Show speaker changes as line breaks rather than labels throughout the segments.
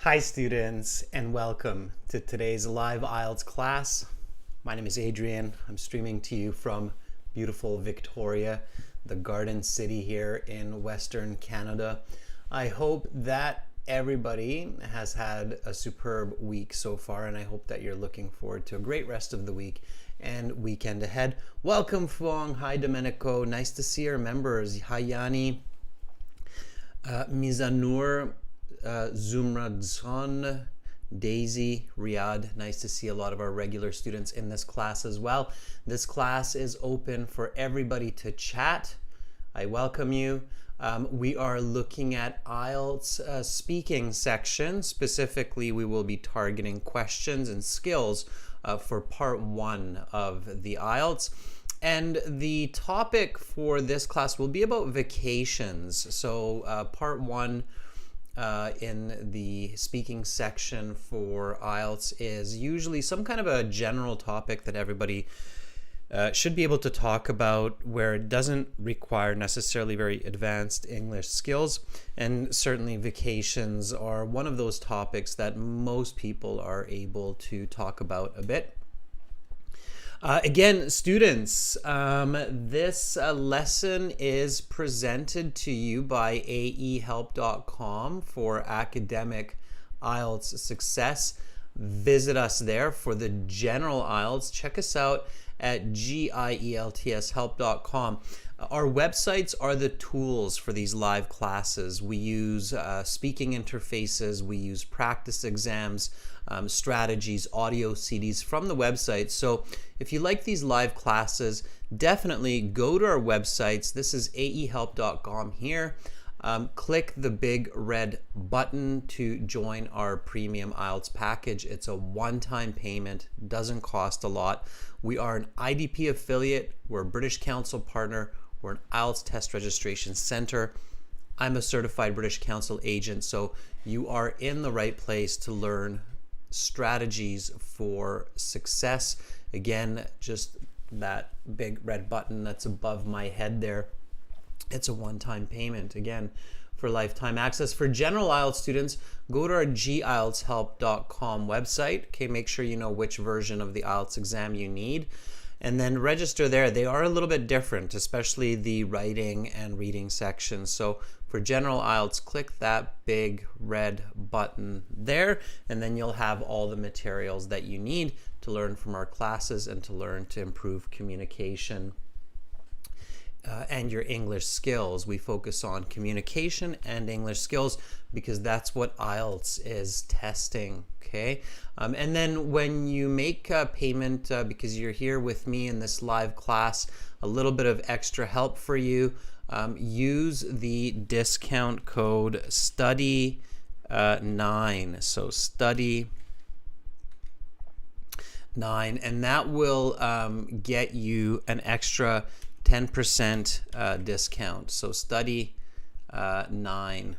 Hi students, and welcome to today's live IELTS class. My name is Adrian. I'm streaming to you from beautiful Victoria, the Garden City here in Western Canada. I hope that everybody has had a superb week so far, and I hope that you're looking forward to a great rest of the week and weekend ahead. Welcome Fuang. Hi Domenico. Nice to see our members. Hi Yanni. Mizanur, Zumradson, Daisy, Riyadh. Nice to see a lot of our regular students in this class as well. This class is open for everybody to chat. I welcome you. We are looking at IELTS speaking section. Specifically, we will be targeting questions and skills for part 1 of the IELTS. And the topic for this class will be about vacations. So part 1 in the speaking section for IELTS is usually some kind of a general topic that everybody should be able to talk about, where it doesn't require necessarily very advanced English skills. And certainly vacations are one of those topics that most people are able to talk about a bit. Again, students, this lesson is presented to you by aehelp.com for academic IELTS success. Visit us there for the general IELTS. Check us out at gieltshelp.com. Our websites are the tools for these live classes. We use speaking interfaces, we use practice exams, strategies, audio CDs from the website. So if you like these live classes, definitely go to our websites. This is aehelp.com here. Click the big red button to join our premium IELTS package. It's a one-time payment, doesn't cost a lot. We are an IDP affiliate, we're a British Council partner, we're an IELTS test registration center. I'm a certified British Council agent, so you are in the right place to learn strategies for success. Again, just that big red button that's above my head there. It's a one-time payment, again, for lifetime access. For general IELTS students, go to our gieltshelp.com website. Okay, make sure you know which version of the IELTS exam you need, and then register there. They are a little bit different, especially the writing and reading sections. So for general IELTS, click that big red button there, and then you'll have all the materials that you need to learn from our classes and to learn to improve communication and your English skills. We focus on communication and English skills because that's what IELTS is testing, okay? And then when you make a payment, because you're here with me in this live class, a little bit of extra help for you, use the discount code STUDY9. So STUDY9, and that will get you an extra 10% discount. So STUDY 9.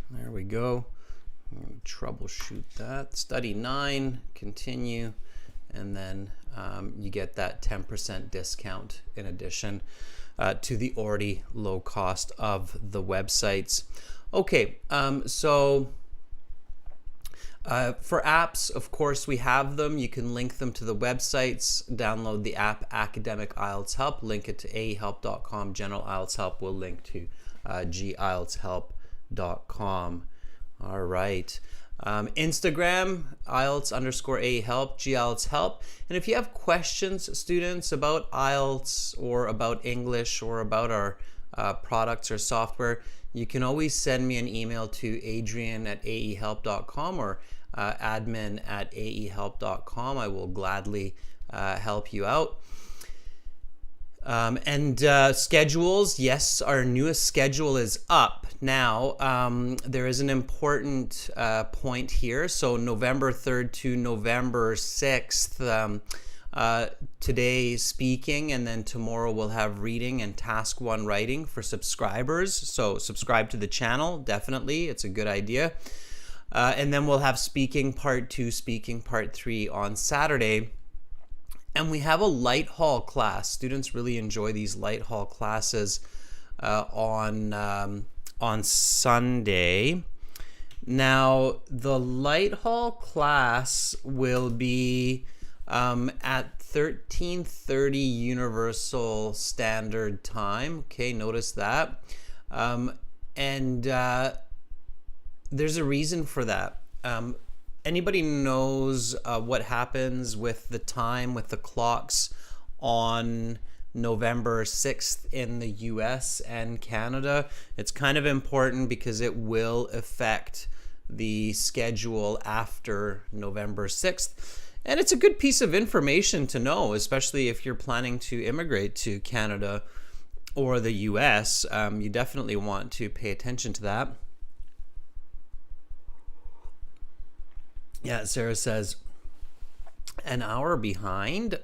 There we go. Troubleshoot that. STUDY 9, continue, and then you get that 10% discount in addition to the already low cost of the websites. Okay, for apps, of course, we have them. You can link them to the websites. Download the app Academic IELTS Help. Link it to aehelp.com. General IELTS Help will link to gieltshelp.com. All right. Instagram, IELTS_aehelp, gielts help. And if you have questions, students, about IELTS or about English or about our products or software, you can always send me an email to adrian@aehelp.com or admin@aehelp.com. I will gladly help you out. And schedules, yes, our newest schedule is up now. There is an important point here. So November 3rd to November 6th, today speaking, and then tomorrow we'll have reading and task 1 writing for subscribers. So subscribe to the channel, definitely. It's a good idea. And then we'll have speaking part 2, speaking part 3 on Saturday. And we have a light haul class. Students really enjoy these light haul classes. on Sunday. Now, the Light Hall class will be at 13:30 Universal Standard Time. Okay, notice that. And there's a reason for that. Anybody knows what happens with the time, with the clocks on November 6th in the US and Canada? It's kind of important because it will affect the schedule after November 6th. And it's a good piece of information to know, especially if you're planning to immigrate to Canada or the US. You definitely want to pay attention to that. Yeah, Sarah says, an hour behind.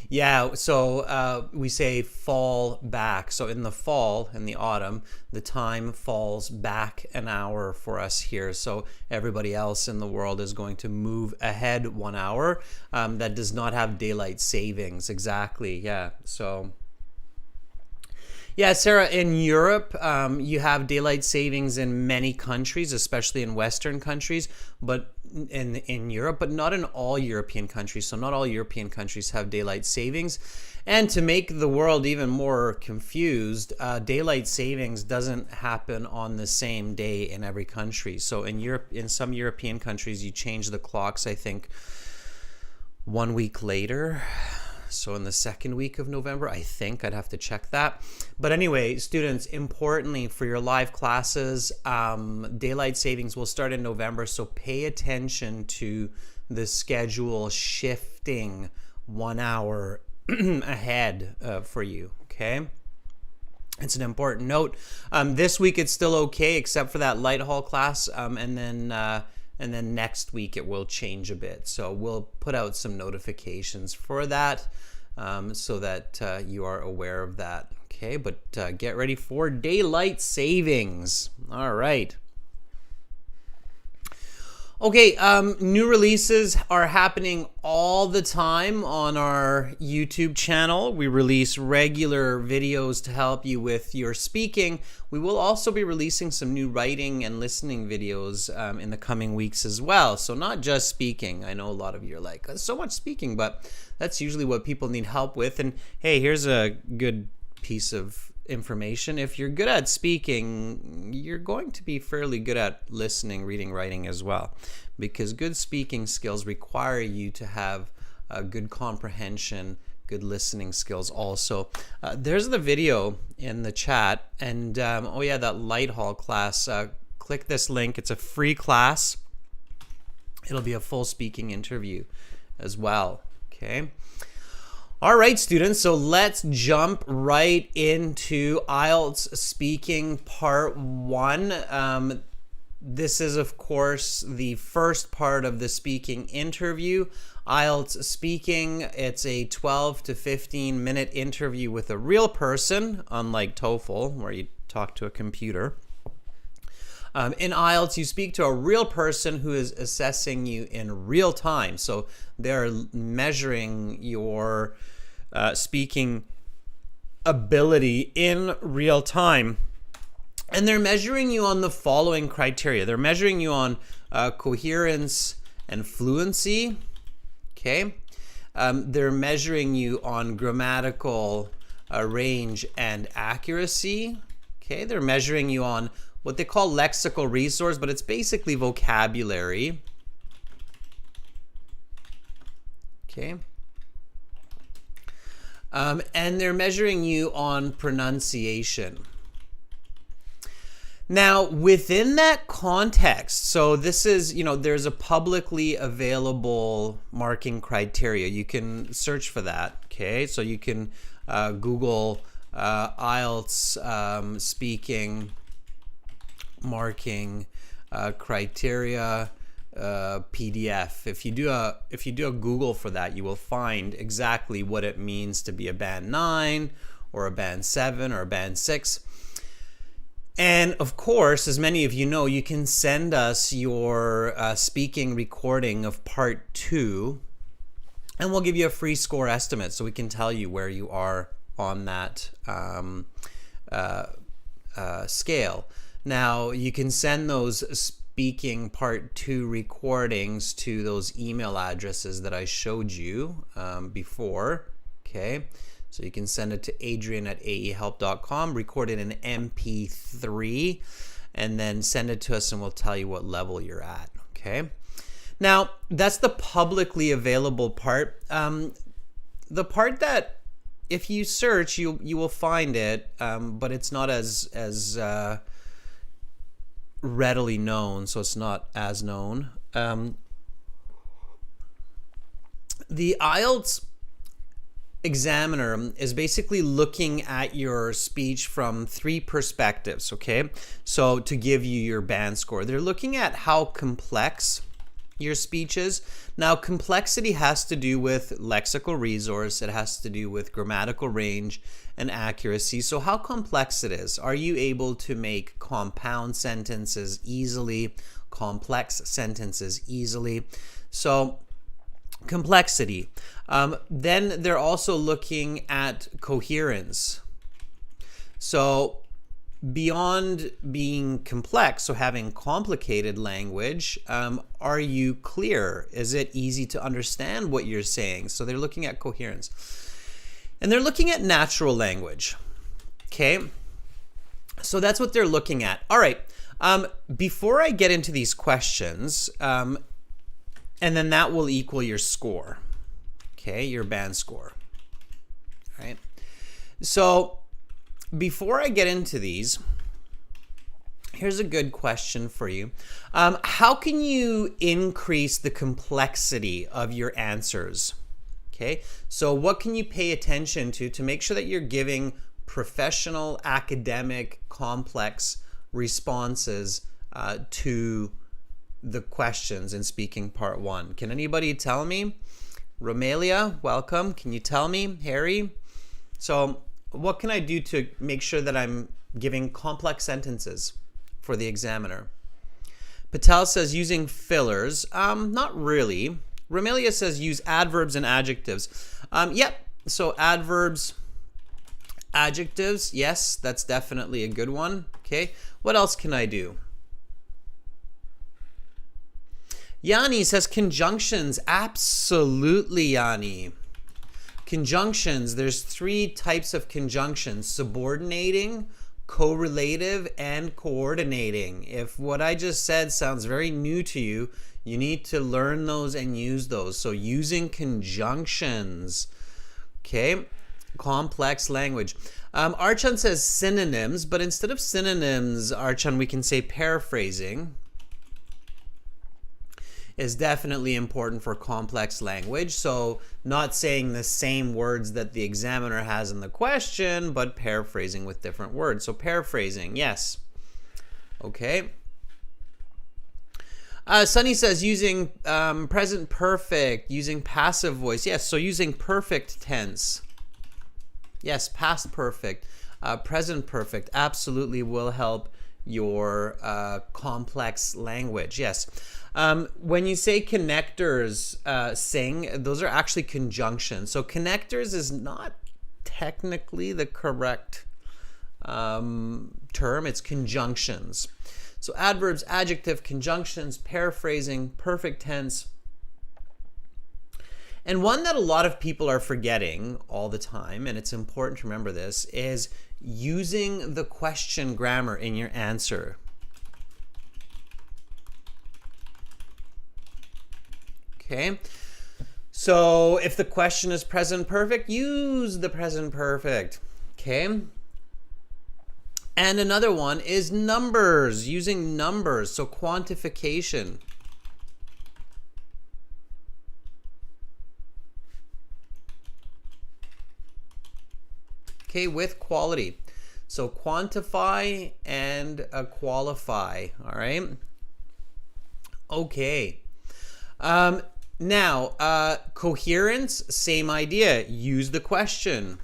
Yeah, so we say fall back. So in the fall, in the autumn, the time falls back an hour for us here. So everybody else in the world is going to move ahead 1 hour. That does not have daylight savings. Exactly. Yeah. So yeah, Sarah, in Europe, you have daylight savings in many countries, especially in Western countries, but in Europe, but not in all European countries. So not all European countries have daylight savings. And to make the world even more confused, daylight savings doesn't happen on the same day in every country. So in Europe, in some European countries, you change the clocks, I think, 1 week later. So in the second week of November, I think. I'd have to check that. But anyway, students, importantly for your live classes, daylight savings will start in November. So pay attention to the schedule shifting 1 hour ahead for you, okay? It's an important note. This week it's still okay, except for that Light Hall class, and then next week it will change a bit. So we'll put out some notifications for that, so that you are aware of that. Okay, but get ready for daylight savings. All right. Okay, new releases are happening all the time on our YouTube channel. We release regular videos to help you with your speaking. We will also be releasing some new writing and listening videos in the coming weeks as well. So not just speaking. I know a lot of you are like, so much speaking, but that's usually what people need help with. And hey, here's a good piece of information. If you're good at speaking, you're going to be fairly good at listening, reading, writing as well, because good speaking skills require you to have a good comprehension, good listening skills also. There's the video in the chat, and oh yeah, that Light Hall class, click this link. It's a free class. It'll be a full speaking interview as well. Okay. All right, students, so let's jump right into IELTS speaking part 1. This is, of course, the first part of the speaking interview. IELTS speaking, it's a 12 to 15 minute interview with a real person, unlike TOEFL, where you talk to a computer. In IELTS, you speak to a real person who is assessing you in real time. So they're measuring your speaking ability in real time. And they're measuring you on the following criteria. They're measuring you on coherence and fluency. Okay. They're measuring you on grammatical range and accuracy. Okay. They're measuring you on what they call lexical resource, but it's basically vocabulary. Okay. And they're measuring you on pronunciation. Now, within that context, so this is, there's a publicly available marking criteria. You can search for that, okay? So you can Google IELTS speaking marking criteria PDF. If you do a Google for that, you will find exactly what it means to be a band 9 or a band 7 or a band 6. And of course, as many of you know, you can send us your speaking recording of part 2, and we'll give you a free score estimate so we can tell you where you are on that scale. Now, you can send those speaking part 2 recordings to those email addresses that I showed you before. Okay, so you can send it to adrian@aehelp.com, record it in MP3, and then send it to us and we'll tell you what level you're at. Okay, now that's the publicly available part. The part that if you search, you will find it, but it's not as readily known, so it's not as known. The IELTS examiner is basically looking at your speech from 3 perspectives, okay? So to give you your band score, they're looking at how complex your speech is. Now, complexity has to do with lexical resource, it has to do with grammatical range and accuracy. So how complex it is. Are you able to make compound sentences easily, complex sentences easily? So complexity. Then they're also looking at coherence. So beyond being complex, so having complicated language, are you clear? Is it easy to understand what you're saying? So they're looking at coherence. And they're looking at natural language. Okay? So that's what they're looking at. All right. Before I get into these questions, and then that will equal your score. Okay, your band score. All right. So before I get into these, here's a good question for you. How can you increase the complexity of your answers? Okay, so what can you pay attention to make sure that you're giving professional, academic, complex responses to the questions in speaking part 1? Can anybody tell me? Romelia, welcome. Can you tell me? Harry? So what can I do to make sure that I'm giving complex sentences for the examiner? Patel says using fillers. Not really. Romelia says use adverbs and adjectives. Yep. So adverbs, adjectives. Yes, that's definitely a good one. Okay. What else can I do? Yanni says conjunctions. Absolutely, Yanni. Conjunctions, there's 3 types of conjunctions: subordinating, correlative, and coordinating. If what I just said sounds very new to you, you need to learn those and use those. So using conjunctions, okay? Complex language. Archon says synonyms, but instead of synonyms, Archon, we can say paraphrasing is definitely important for complex language. So not saying the same words that the examiner has in the question, but paraphrasing with different words. So paraphrasing, yes. Okay. Sunny says using present perfect, using passive voice. Yes, so using perfect tense. Yes, past perfect, present perfect absolutely will help your complex language. Yes. When you say connectors, sing, those are actually conjunctions. So connectors is not technically the correct term. It's conjunctions. So adverbs, adjective, conjunctions, paraphrasing, perfect tense. And one that a lot of people are forgetting all the time, and it's important to remember this, is using the question grammar in your answer. Okay, so if the question is present perfect, use the present perfect. Okay, and another one is numbers, using numbers, so quantification. Okay, with quality. So quantify and qualify, all right? Okay. Now, coherence, same idea. Use the question.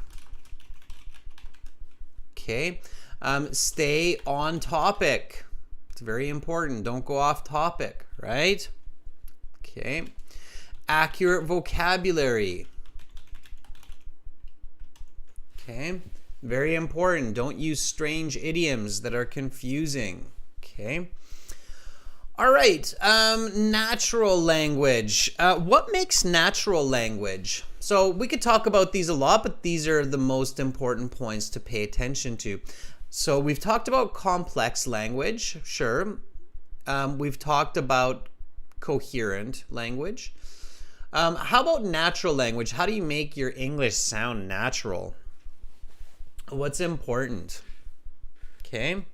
Okay. Stay on topic. It's very important. Don't go off topic, right? Okay. Accurate vocabulary. Okay. Very important. Don't use strange idioms that are confusing. Okay. All right. Natural language. What makes natural language? So we could talk about these a lot, but these are the most important points to pay attention to. So we've talked about complex language. Sure. We've talked about coherent language. How about natural language? How do you make your English sound natural? What's important? Okay.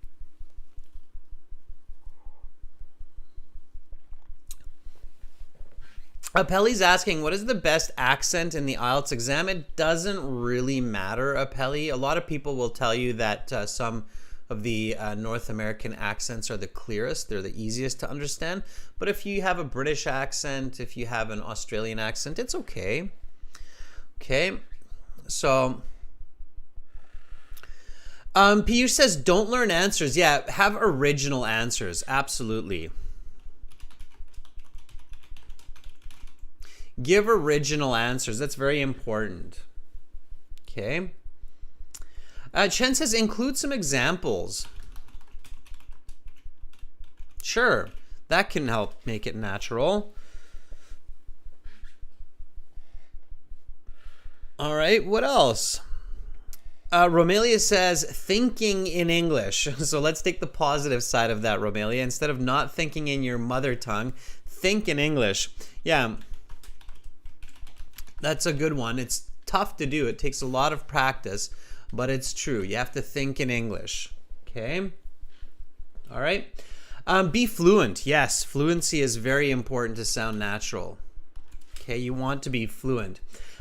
Apelli's asking, what is the best accent in the IELTS exam? It doesn't really matter, Apelli. A lot of people will tell you that some of the North American accents are the clearest. They're the easiest to understand. But if you have a British accent, if you have an Australian accent, it's okay. Okay. So Piyush says, don't learn answers. Yeah, have original answers. Absolutely. Give original answers. That's very important. Okay. Chen says, include some examples. Sure. That can help make it natural. All right. What else? Romelia says, thinking in English. So let's take the positive side of that, Romelia. Instead of not thinking in your mother tongue, think in English. Yeah. That's a good one. It's tough to do. It takes a lot of practice, but it's true. You have to think in English. Okay? All right. Be fluent. Yes, fluency is very important to sound natural. Okay, you want to be fluent.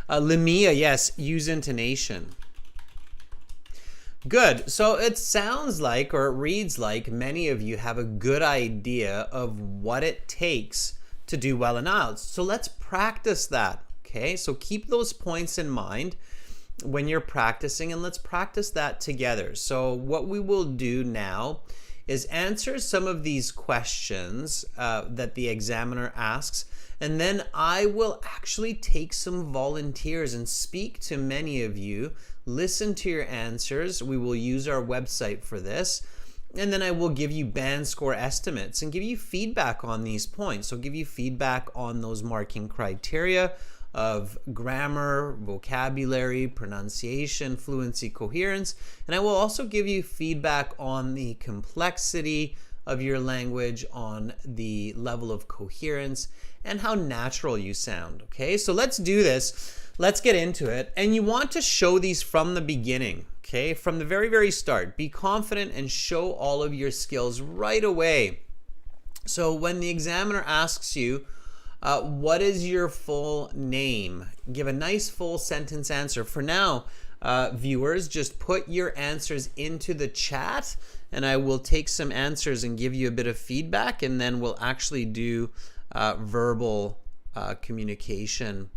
Lamia, yes, use intonation. Good. So it sounds like, or it reads like, many of you have a good idea of what it takes to do well in IELTS. So let's practice that. Okay, so keep those points in mind when you're practicing, and let's practice that together. So what we will do now is answer some of these questions that the examiner asks, and then I will actually take some volunteers and speak to many of you, listen to your answers. We will use our website for this, and then I will give you band score estimates and give you feedback on these points. So give you feedback on those marking criteria of grammar, vocabulary, pronunciation, fluency, coherence, and I will also give you feedback on the complexity of your language, on the level of coherence, and how natural you sound. Okay, so let's do this. Let's get into it. And you want to show these from the beginning, okay, from the very, very start. Be confident and show all of your skills right away. So when the examiner asks you, what is your full name? Give a nice full sentence answer. For now, viewers, just put your answers into the chat, and I will take some answers and give you a bit of feedback, and then we'll actually do verbal communication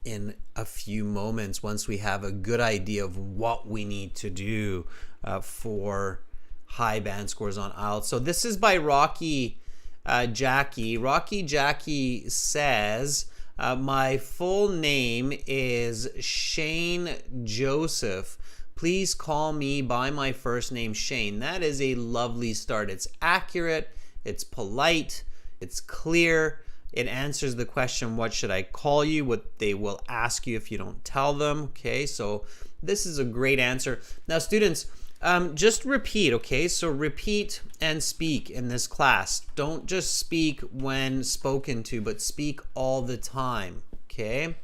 in a few moments once we have a good idea of what we need to do for high band scores on IELTS. So this is by Rocky Jackie. Rocky Jackie says, my full name is Shane Joseph. Please call me by my first name, Shane. That is a lovely start. It's accurate, it's polite, it's clear. It answers the question, what should I call you? What they will ask you if you don't tell them. Okay, so this is a great answer. Now, students, just repeat, okay? So repeat and speak in this class. Don't just speak when spoken to, but speak all the time, okay?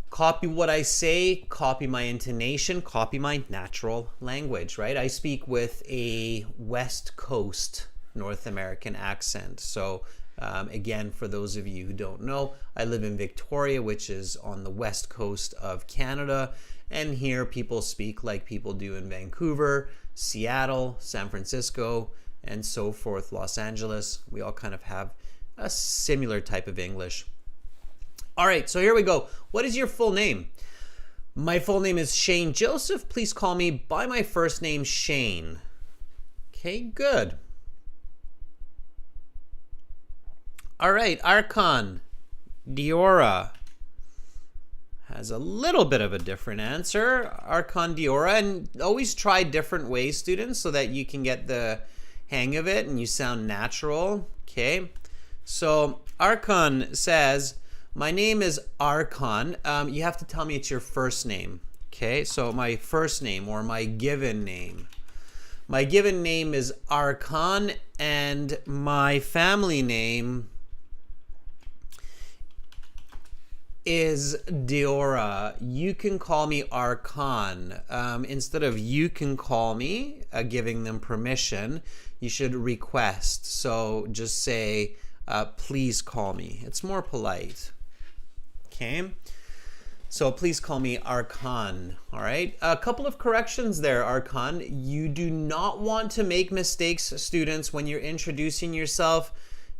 Copy what I say, copy my intonation, copy my natural language, right? I speak with a West Coast North American accent. So again, for those of you who don't know, I live in Victoria, which is on the west coast of Canada. And here people speak like people do in Vancouver, Seattle, San Francisco, and so forth, Los Angeles. We all kind of have a similar type of English. All right, so here we go. What is your full name? My full name is Shane Joseph. Please call me by my first name, Shane. Okay, good. All right, Archon, Diora, has a little bit of a different answer. Archon Diora. And always try different ways, students, so that you can get the hang of it and you sound natural. Okay. So Archon says, my name is Archon. You have to tell me it's your first name. Okay. So my first name or my given name. My given name is Archon, and my family name is Diora. You can call me Archon. Instead of you can call me, giving them permission, you should request. So just say, please call me. It's more polite. Okay? So please call me Archon. All right? A couple of corrections there, Archon. You do not want to make mistakes, students, when you're introducing yourself.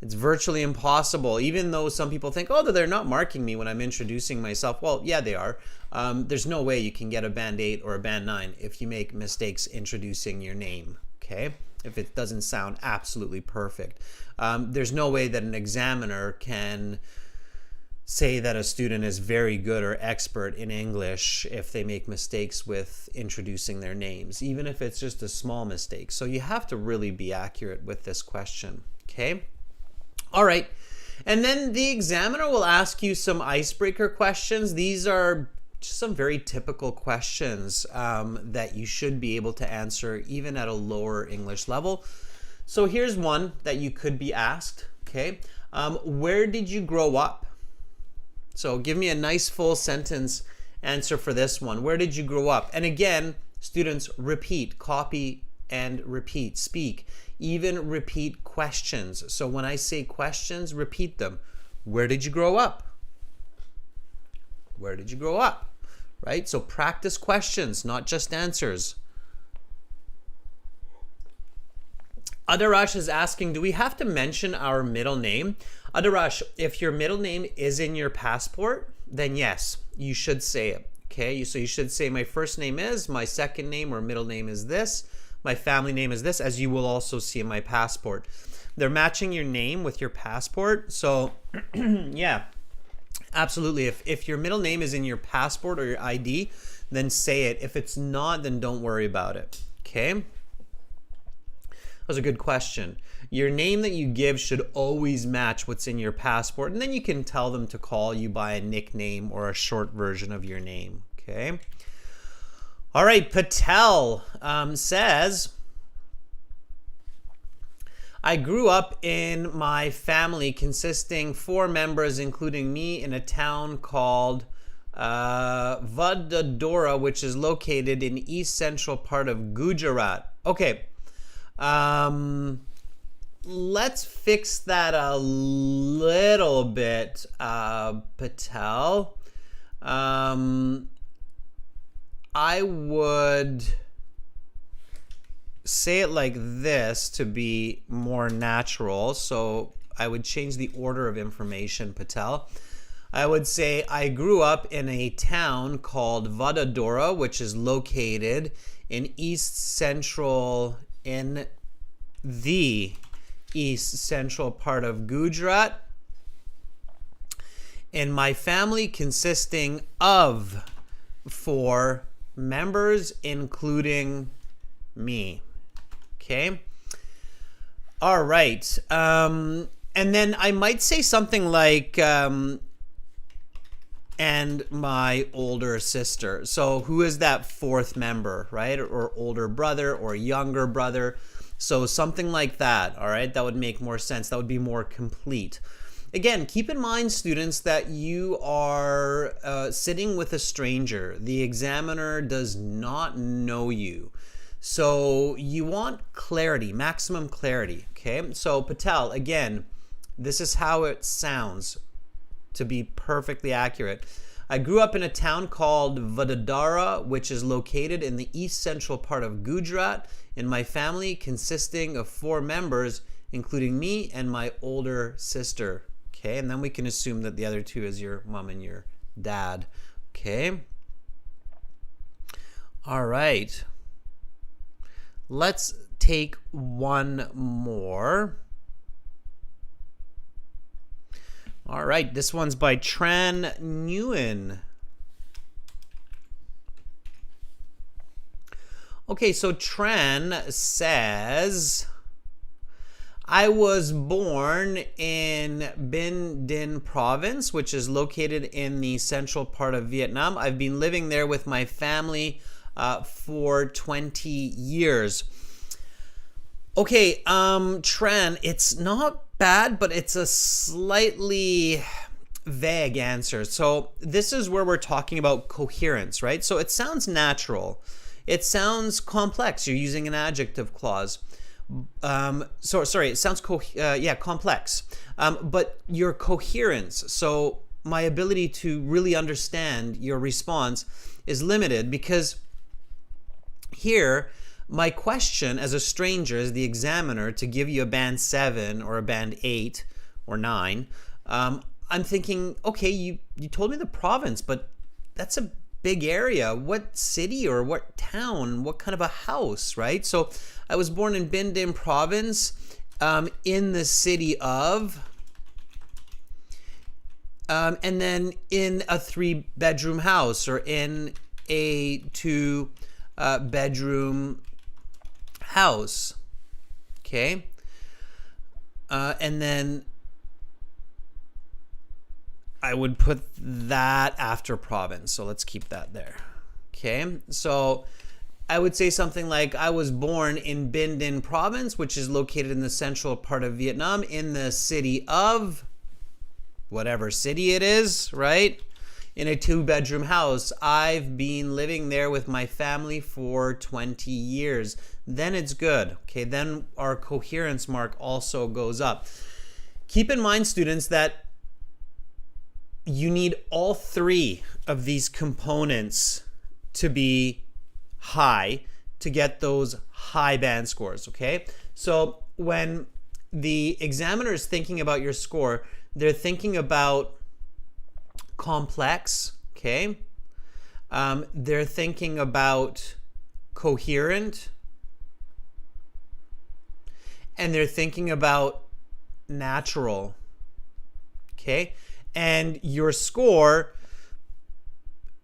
It's virtually impossible, even though some people think, oh, they're not marking me when I'm introducing myself. Well, yeah, they are. There's no way you can get a Band 8 or a Band 9 if you make mistakes introducing your name, okay? If it doesn't sound absolutely perfect. There's no way that an examiner can say that a student is very good or expert in English if they make mistakes with introducing their names, even if it's just a small mistake. So you have to really be accurate with this question, okay? All right, and then the examiner will ask you some icebreaker questions. These are just some very typical questions that you should be able to answer even at a lower English level. So here's one that you could be asked, okay? Where did you grow up? So give me a nice full sentence answer for this one. Where did you grow up? And again, students, repeat, copy and repeat, speak. Even repeat questions. So when I say questions, repeat them. Where did you grow up? Where did you grow up? Right? So practice questions, not just answers. Adarash is asking, do we have to mention our middle name? Adarash, if your middle name is in your passport, then yes, you should say it. Okay, so you should say my first name is, my second name or middle name is this, my family name is this, as you will also see in my passport. They're matching your name with your passport. So yeah, absolutely. If your middle name is in your passport or your ID, then say it. If it's not, then don't worry about it. Okay? That was a good question. Your name that you give should always match what's in your passport, and then you can tell them to call you by a nickname or a short version of your name. Okay? All right, Patel says, I grew up in my family consisting 4 members, including me, in a town called Vadodara, which is located in east central part of Gujarat. Okay, let's fix that a little bit, Patel. I would say it like this to be more natural. So I would change the order of information, Patel. I would say I grew up in a town called Vadodara, which is located in the east central part of Gujarat. And my family consisting of 4 members, including me. Okay. All right. And then I might say something like, and my older sister. So who is that 4th member, right? Or older brother or younger brother. So something like that. All right. That would make more sense. That would be more complete. Again, keep in mind, students, that you are sitting with a stranger. The examiner does not know you. So you want clarity, maximum clarity, okay? So Patel, again, this is how it sounds to be perfectly accurate. I grew up in a town called Vadodara, which is located in the east central part of Gujarat, and my family consisting of 4 members, including me and my older sister. Okay, and then we can assume that the other 2 is your mom and your dad. Okay. All right. Let's take one more. All right, this one's by Tran Nguyen. Okay, so Tran says, I was born in Binh Dinh province, which is located in the central part of Vietnam. I've been living there with my family for 20 years. Okay, Tran, it's not bad, but it's a slightly vague answer. So this is where we're talking about coherence, right? So it sounds natural. It sounds complex. You're using an adjective clause. Sorry, it sounds complex. But your coherence, so my ability to really understand your response is limited, because here my question as a stranger, as the examiner, to give you a band 7 or a band 8 or 9, I'm thinking, okay, you told me the province, but that's a big area. What city or what town? What kind of a house, right? So I was born in Binh Dinh province, in the city of, and then in a 3-bedroom house, or in a 2-bedroom house. Okay. And then I would put that after province. So let's keep that there. Okay. So I would say something like, I was born in Binh Dinh province, which is located in the central part of Vietnam, in the city of whatever city it is, right? In a 2-bedroom house. I've been living there with my family for 20 years. Then it's good. Okay. Then our coherence mark also goes up. Keep in mind, students, that you need all 3 of these components to be high to get those high band scores, okay? So when the examiner is thinking about your score, they're thinking about complex, okay? They're thinking about coherent, and they're thinking about natural, okay? And your score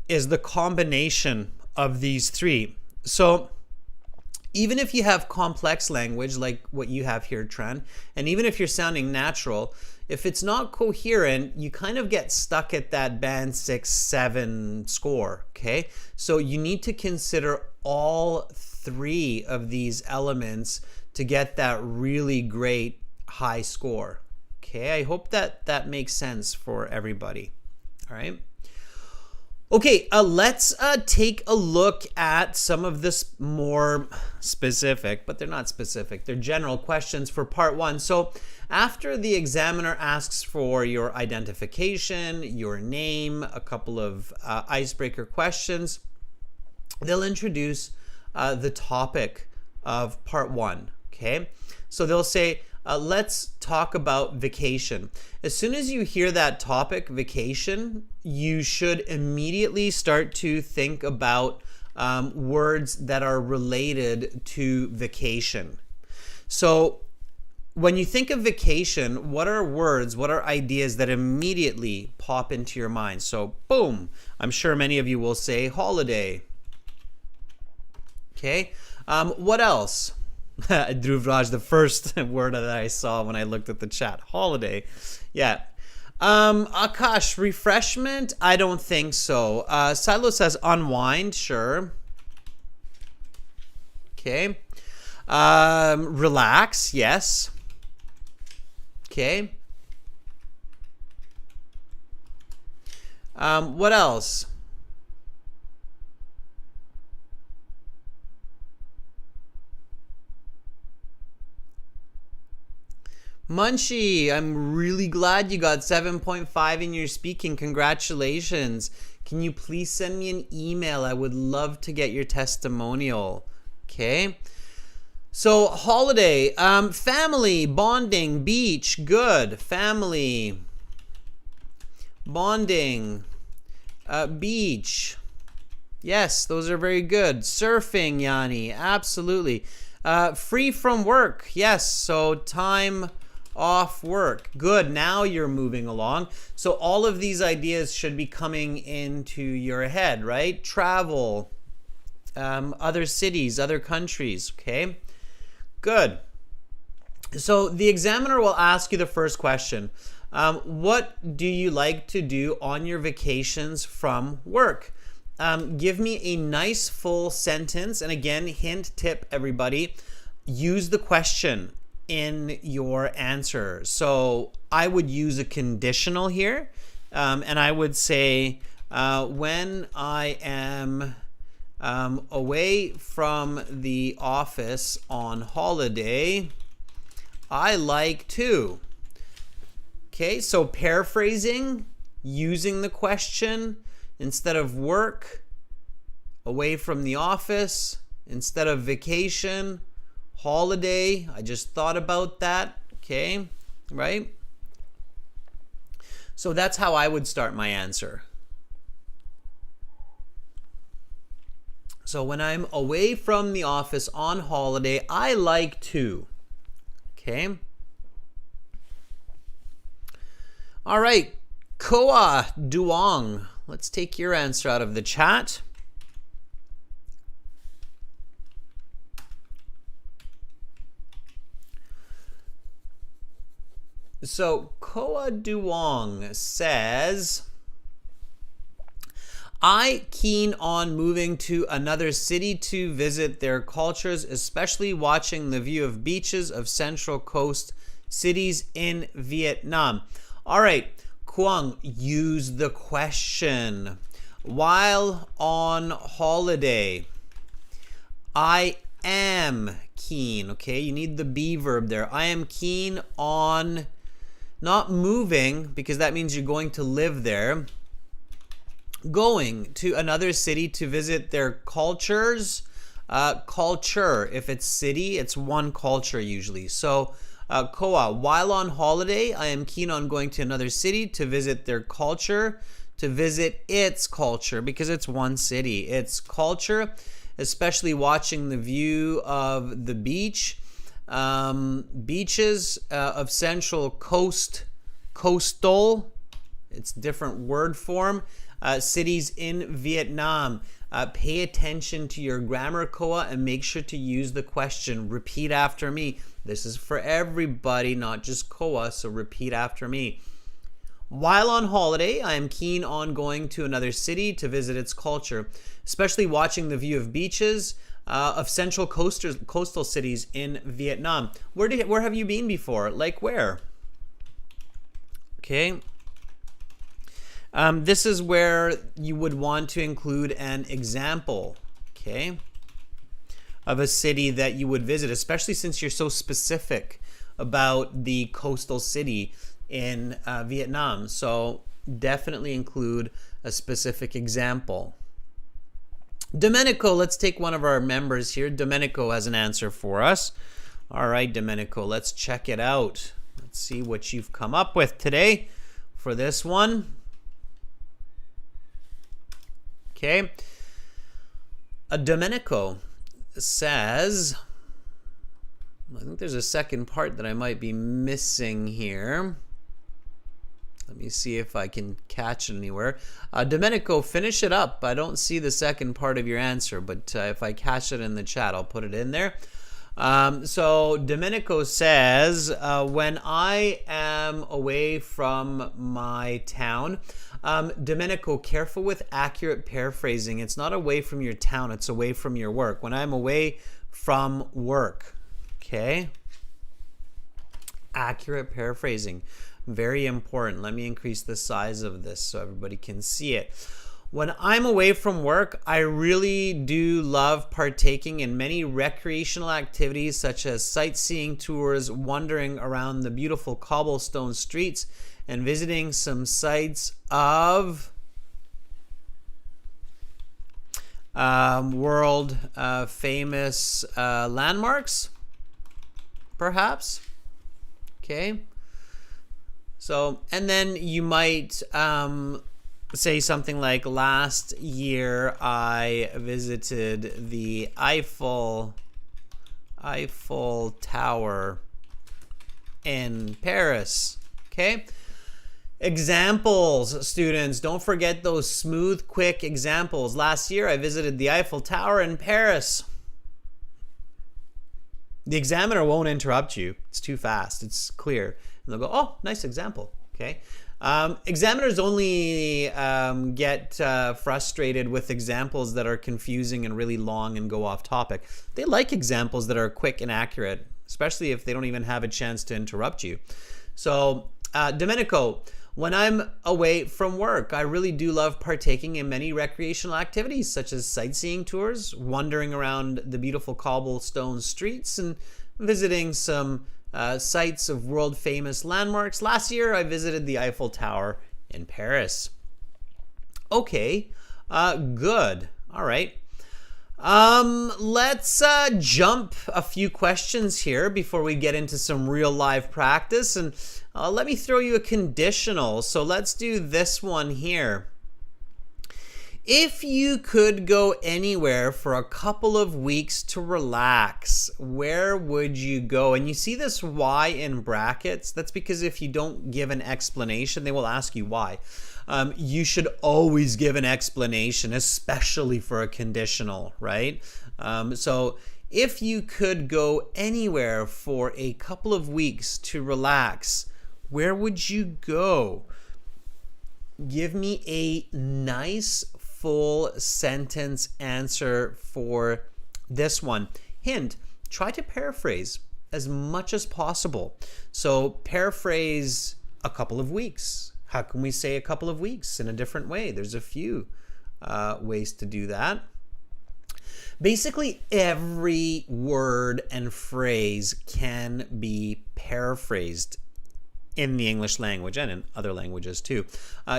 is the combination of these 3. So even if you have complex language like what you have here, Tran, and even if you're sounding natural, if it's not coherent, you kind of get stuck at that band 6, 7 score, okay? So you need to consider all 3 of these elements to get that really great high score. Okay, I hope that makes sense for everybody. All right. Okay, let's take a look at some of this more specific, but they're not specific, they're general questions for part 1. So after the examiner asks for your identification, your name, a couple of icebreaker questions, they'll introduce the topic of part 1. Okay, so they'll say, let's talk about vacation. As soon as you hear that topic, vacation, you should immediately start to think about words that are related to vacation. So when you think of vacation, what are words, what are ideas that immediately pop into your mind? So boom, I'm sure many of you will say holiday. Okay, what else? Dhruvraj, the first word that I saw when I looked at the chat, holiday. Yeah. Akash, refreshment? I don't think so. Silo says unwind, sure. Okay. Relax, yes. Okay. What else? Munchie, I'm really glad you got 7.5 in your speaking. Congratulations. Can you please send me an email? I would love to get your testimonial. Okay. So holiday, family, bonding, beach, good. Family, bonding, beach. Yes, those are very good. Surfing, Yanni, absolutely. Free from work, yes, so time off work. Good, now you're moving along. So all of these ideas should be coming into your head, right? Travel, other cities, other countries. Okay, good. So the examiner will ask you the first question. What do you like to do on your vacations from work? Give me a nice full sentence. And again, hint, tip, everybody, use the question in your answer. So I would use a conditional here. And I would say, when I am away from the office on holiday, I like to. Okay, so paraphrasing, using the question instead of work, away from the office, instead of vacation, holiday. I just thought about that. Okay, right? So that's how I would start my answer. So when I'm away from the office on holiday, I like to. Okay. All right. Koa Duong. Let's take your answer out of the chat. So Koa Duong says, I keen on moving to another city to visit their cultures, especially watching the view of beaches of Central Coast cities in Vietnam. All right, Quang, use the question. While on holiday, I am keen. Okay, you need the be verb there. I am keen on not moving, because that means you're going to live there. Going to another city to visit their cultures. Culture, if it's city, it's one culture usually. So Koa, while on holiday, I am keen on going to another city to visit their culture, to visit its culture, because it's one city. Its culture, especially watching the view of the beach. Beaches of Central Coast, coastal, it's different word form. Cities in Vietnam. Pay attention to your grammar, Koa, and make sure to use the question. Repeat after me. This is for everybody, not just Koa, so repeat after me. While on holiday, I am keen on going to another city to visit its culture, especially watching the view of beaches of central coastal cities in Vietnam. Where have you been before? Like where? Okay. This is where you would want to include an example, okay, of a city that you would visit, especially since you're so specific about the coastal city in Vietnam. So definitely include a specific example. Domenico, let's take one of our members here. Domenico has an answer for us. All right, Domenico, let's check it out. Let's see what you've come up with today for this one. Okay. Domenico says, I think there's a second part that I might be missing here. Let me see if I can catch it anywhere. Domenico, finish it up. I don't see the second part of your answer, but if I catch it in the chat, I'll put it in there. So Domenico says, when I am away from my town, Domenico, careful with accurate paraphrasing. It's not away from your town, it's away from your work. When I'm away from work, okay? Accurate paraphrasing, very important. Let me increase the size of this so everybody can see it. When I'm away from work, I really do love partaking in many recreational activities such as sightseeing tours, wandering around the beautiful cobblestone streets, and visiting some sites of world famous landmarks, perhaps. Okay. So, and then you might say something like, last year I visited the Eiffel Tower in Paris. Okay. Examples, students. Don't forget those smooth, quick examples. Last year, I visited the Eiffel Tower in Paris. The examiner won't interrupt you. It's too fast. It's clear. And they'll go, oh, nice example. Okay. Examiners only get frustrated with examples that are confusing and really long and go off topic. They like examples that are quick and accurate, especially if they don't even have a chance to interrupt you. So, Domenico, when I'm away from work, I really do love partaking in many recreational activities such as sightseeing tours, wandering around the beautiful cobblestone streets, and visiting some sites of world-famous landmarks. Last year, I visited the Eiffel Tower in Paris. Okay, good. All right. Let's jump a few questions here before we get into some real live practice, and let me throw you a conditional. So let's do this one here. If you could go anywhere for a couple of weeks to relax, where would you go? And you see this why in brackets? That's because if you don't give an explanation, they will ask you why. You should always give an explanation, especially for a conditional, right? So if you could go anywhere for a couple of weeks to relax, where would you go? Give me a nice full sentence answer for this one. Hint, try to paraphrase as much as possible. So paraphrase a couple of weeks. How can we say a couple of weeks in a different way? There's a few ways to do that. Basically, every word and phrase can be paraphrased in the English language and in other languages too.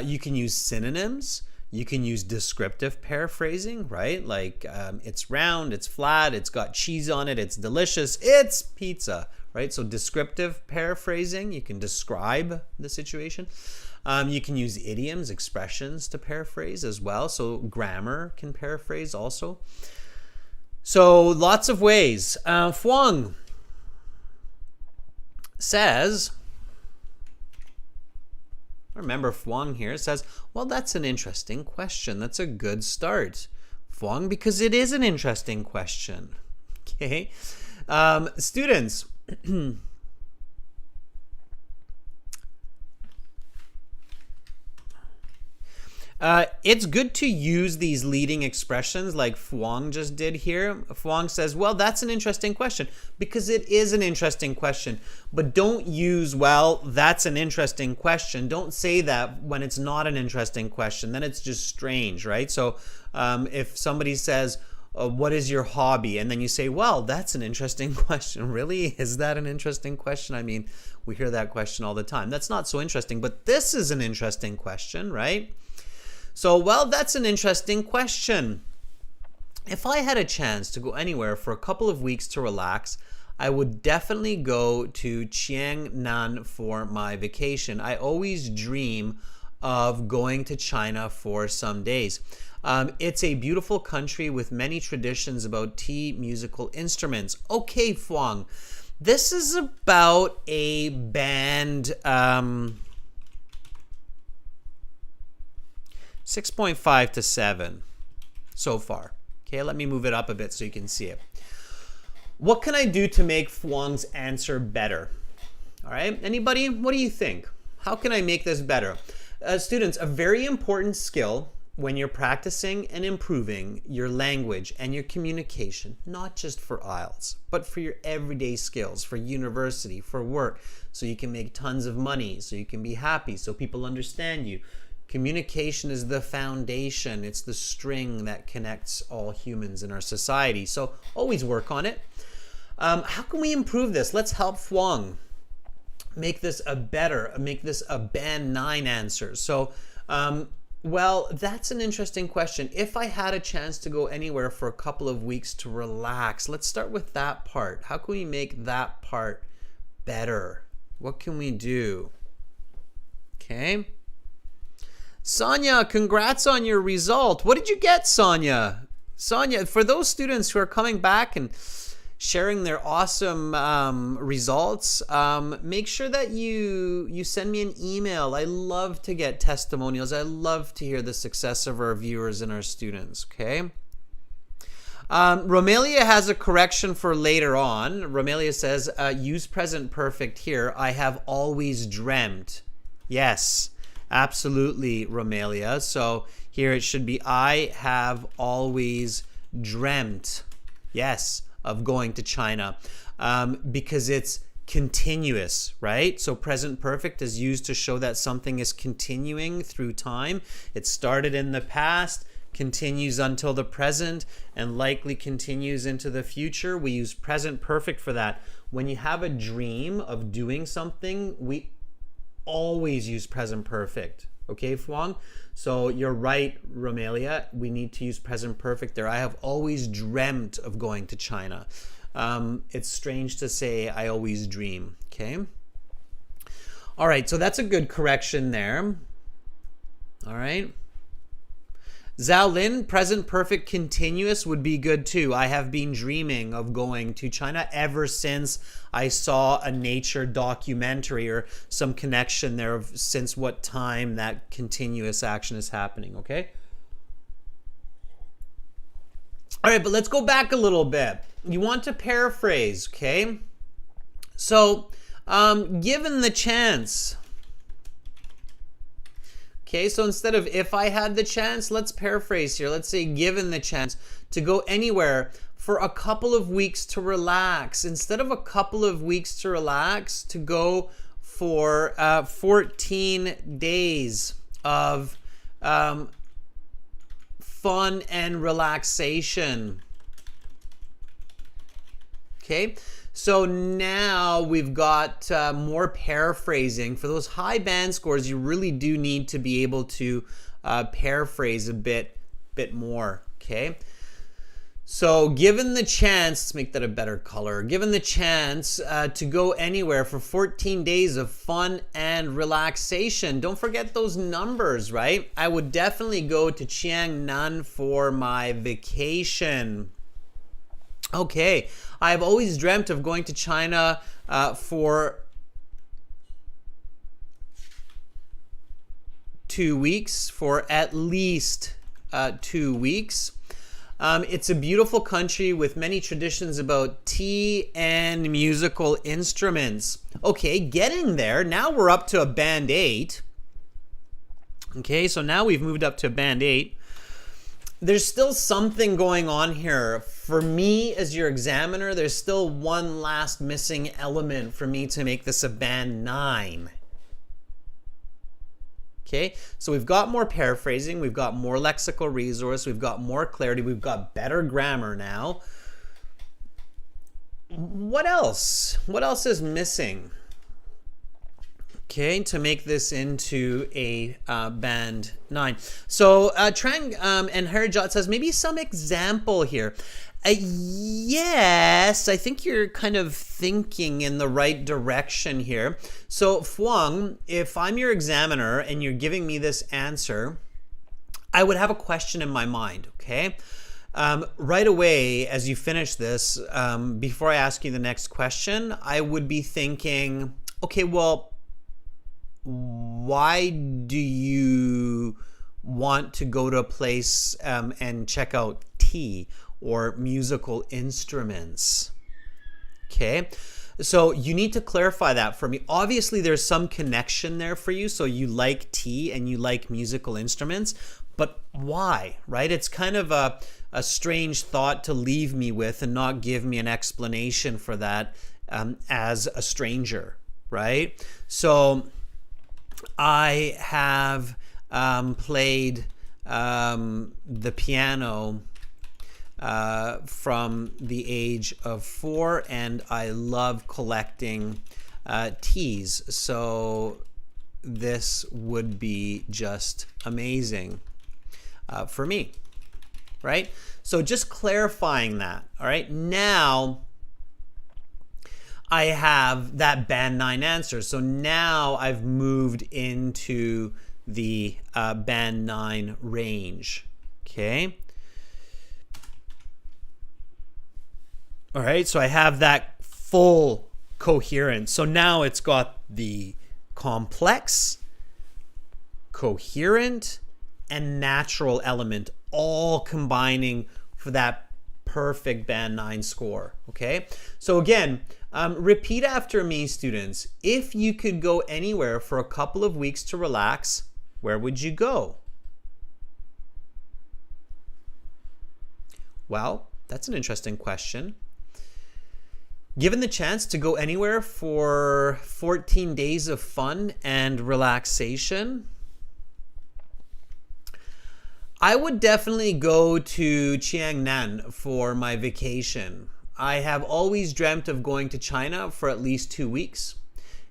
You can use synonyms. You can use descriptive paraphrasing, right? Like it's round, it's flat, it's got cheese on it, it's delicious, it's pizza, right? So descriptive paraphrasing, you can describe the situation. You can use idioms, expressions to paraphrase as well. So grammar can paraphrase also. So lots of ways. Fuang says, remember Fuang here says, well, that's an interesting question. That's a good start, Fuang, because it is an interesting question. Okay. Students, it's good to use these leading expressions like Fuang just did here. Fuang says, well, that's an interesting question, because it is an interesting question. But don't use, well, that's an interesting question. Don't say that when it's not an interesting question. Then it's just strange, right? So if somebody says, what is your hobby? And then you say, well, that's an interesting question. Really? Is that an interesting question? I mean, we hear that question all the time. That's not so interesting, but this is an interesting question, right? So, well, that's an interesting question. If I had a chance to go anywhere for a couple of weeks to relax, I would definitely go to Chiang Nan for my vacation. I always dream of going to China for some days. It's a beautiful country with many traditions about tea musical instruments. Okay, Fuang, this is about a band... 6.5 to 7 so far. Okay, let me move it up a bit so you can see it. What can I do to make Fuang's answer better? All right, anybody? What do you think? How can I make this better? Students, a very important skill when you're practicing and improving your language and your communication, not just for IELTS, but for your everyday skills, for university, for work, so you can make tons of money, so you can be happy, so people understand you. Communication is the foundation. It's the string that connects all humans in our society. So always work on it. How can we improve this? Let's help Fuang make this a band 9 answer. So, well, that's an interesting question. If I had a chance to go anywhere for a couple of weeks to relax, let's start with that part. How can we make that part better? What can we do? Okay. Sonia, congrats on your result. What did you get, Sonia? Sonia, for those students who are coming back and sharing their awesome results. Make sure that you send me an email. I love to get testimonials. I love to hear the success of our viewers and our students, okay? Romelia has a correction for later on. Romelia says, use present perfect here. I have always dreamt. Yes, absolutely, Romelia. So here it should be, I have always dreamt, yes, of going to China, because it's continuous, right? So present perfect is used to show that something is continuing through time. It started in the past, continues until the present, and likely continues into the future. We use present perfect for that. When you have a dream of doing something, we always use present perfect. Okay, Fuang? So you're right, Romelia. We need to use present perfect there. I have always dreamt of going to China. It's strange to say I always dream, okay? All right, so that's a good correction there. All right. Zhao Lin, present perfect continuous would be good too. I have been dreaming of going to China ever since I saw a nature documentary, or some connection there of since what time that continuous action is happening, okay? All right, but let's go back a little bit. You want to paraphrase, okay? So, given the chance... Okay, so instead of if I had the chance, let's paraphrase here. Let's say given the chance to go anywhere for a couple of weeks to relax. Instead of a couple of weeks to relax, to go for 14 days of fun and relaxation. Okay. So now we've got more paraphrasing. For those high band scores, you really do need to be able to paraphrase a bit more, okay? So given the chance, let's make that a better color. Given the chance to go anywhere for 14 days of fun and relaxation, don't forget those numbers, right? I would definitely go to Chiang Nan for my vacation. Okay, I've always dreamt of going to China for 2 weeks, for at least 2 weeks. It's a beautiful country with many traditions about tea and musical instruments. Okay, getting there. Now we're up to a band 8. Okay, so now we've moved up to a band 8. There's still something going on here. For me, as your examiner, there's still one last missing element for me to make this a band 9. Okay, so we've got more paraphrasing, we've got more lexical resource, we've got more clarity, we've got better grammar now. What else? What else is missing? Okay, to make this into a band 9. So Trang and Harjot says, maybe some example here. Yes, I think you're kind of thinking in the right direction here. So Fuang, if I'm your examiner and you're giving me this answer, I would have a question in my mind, okay? Right away, as you finish this, before I ask you the next question, I would be thinking, okay, well, why do you want to go to a place and check out tea or musical instruments? Okay, so you need to clarify that for me. Obviously, there's some connection there for you. So you like tea and you like musical instruments, but why, right? It's kind of a strange thought to leave me with and not give me an explanation for that as a stranger, right? So I have played the piano from the age of 4, and I love collecting teas. So this would be just amazing for me, right? So just clarifying that, all right? Now I have that band 9 answer. So now I've moved into the band 9 range, okay? All right, so I have that full coherence. So now it's got the complex, coherent, and natural element all combining for that perfect band 9 score. Okay, so again, repeat after me, students. If you could go anywhere for a couple of weeks to relax, where would you go? Well, that's an interesting question. Given the chance to go anywhere for 14 days of fun and relaxation, I would definitely go to Chiang Nan for my vacation. I have always dreamt of going to China for at least 2 weeks.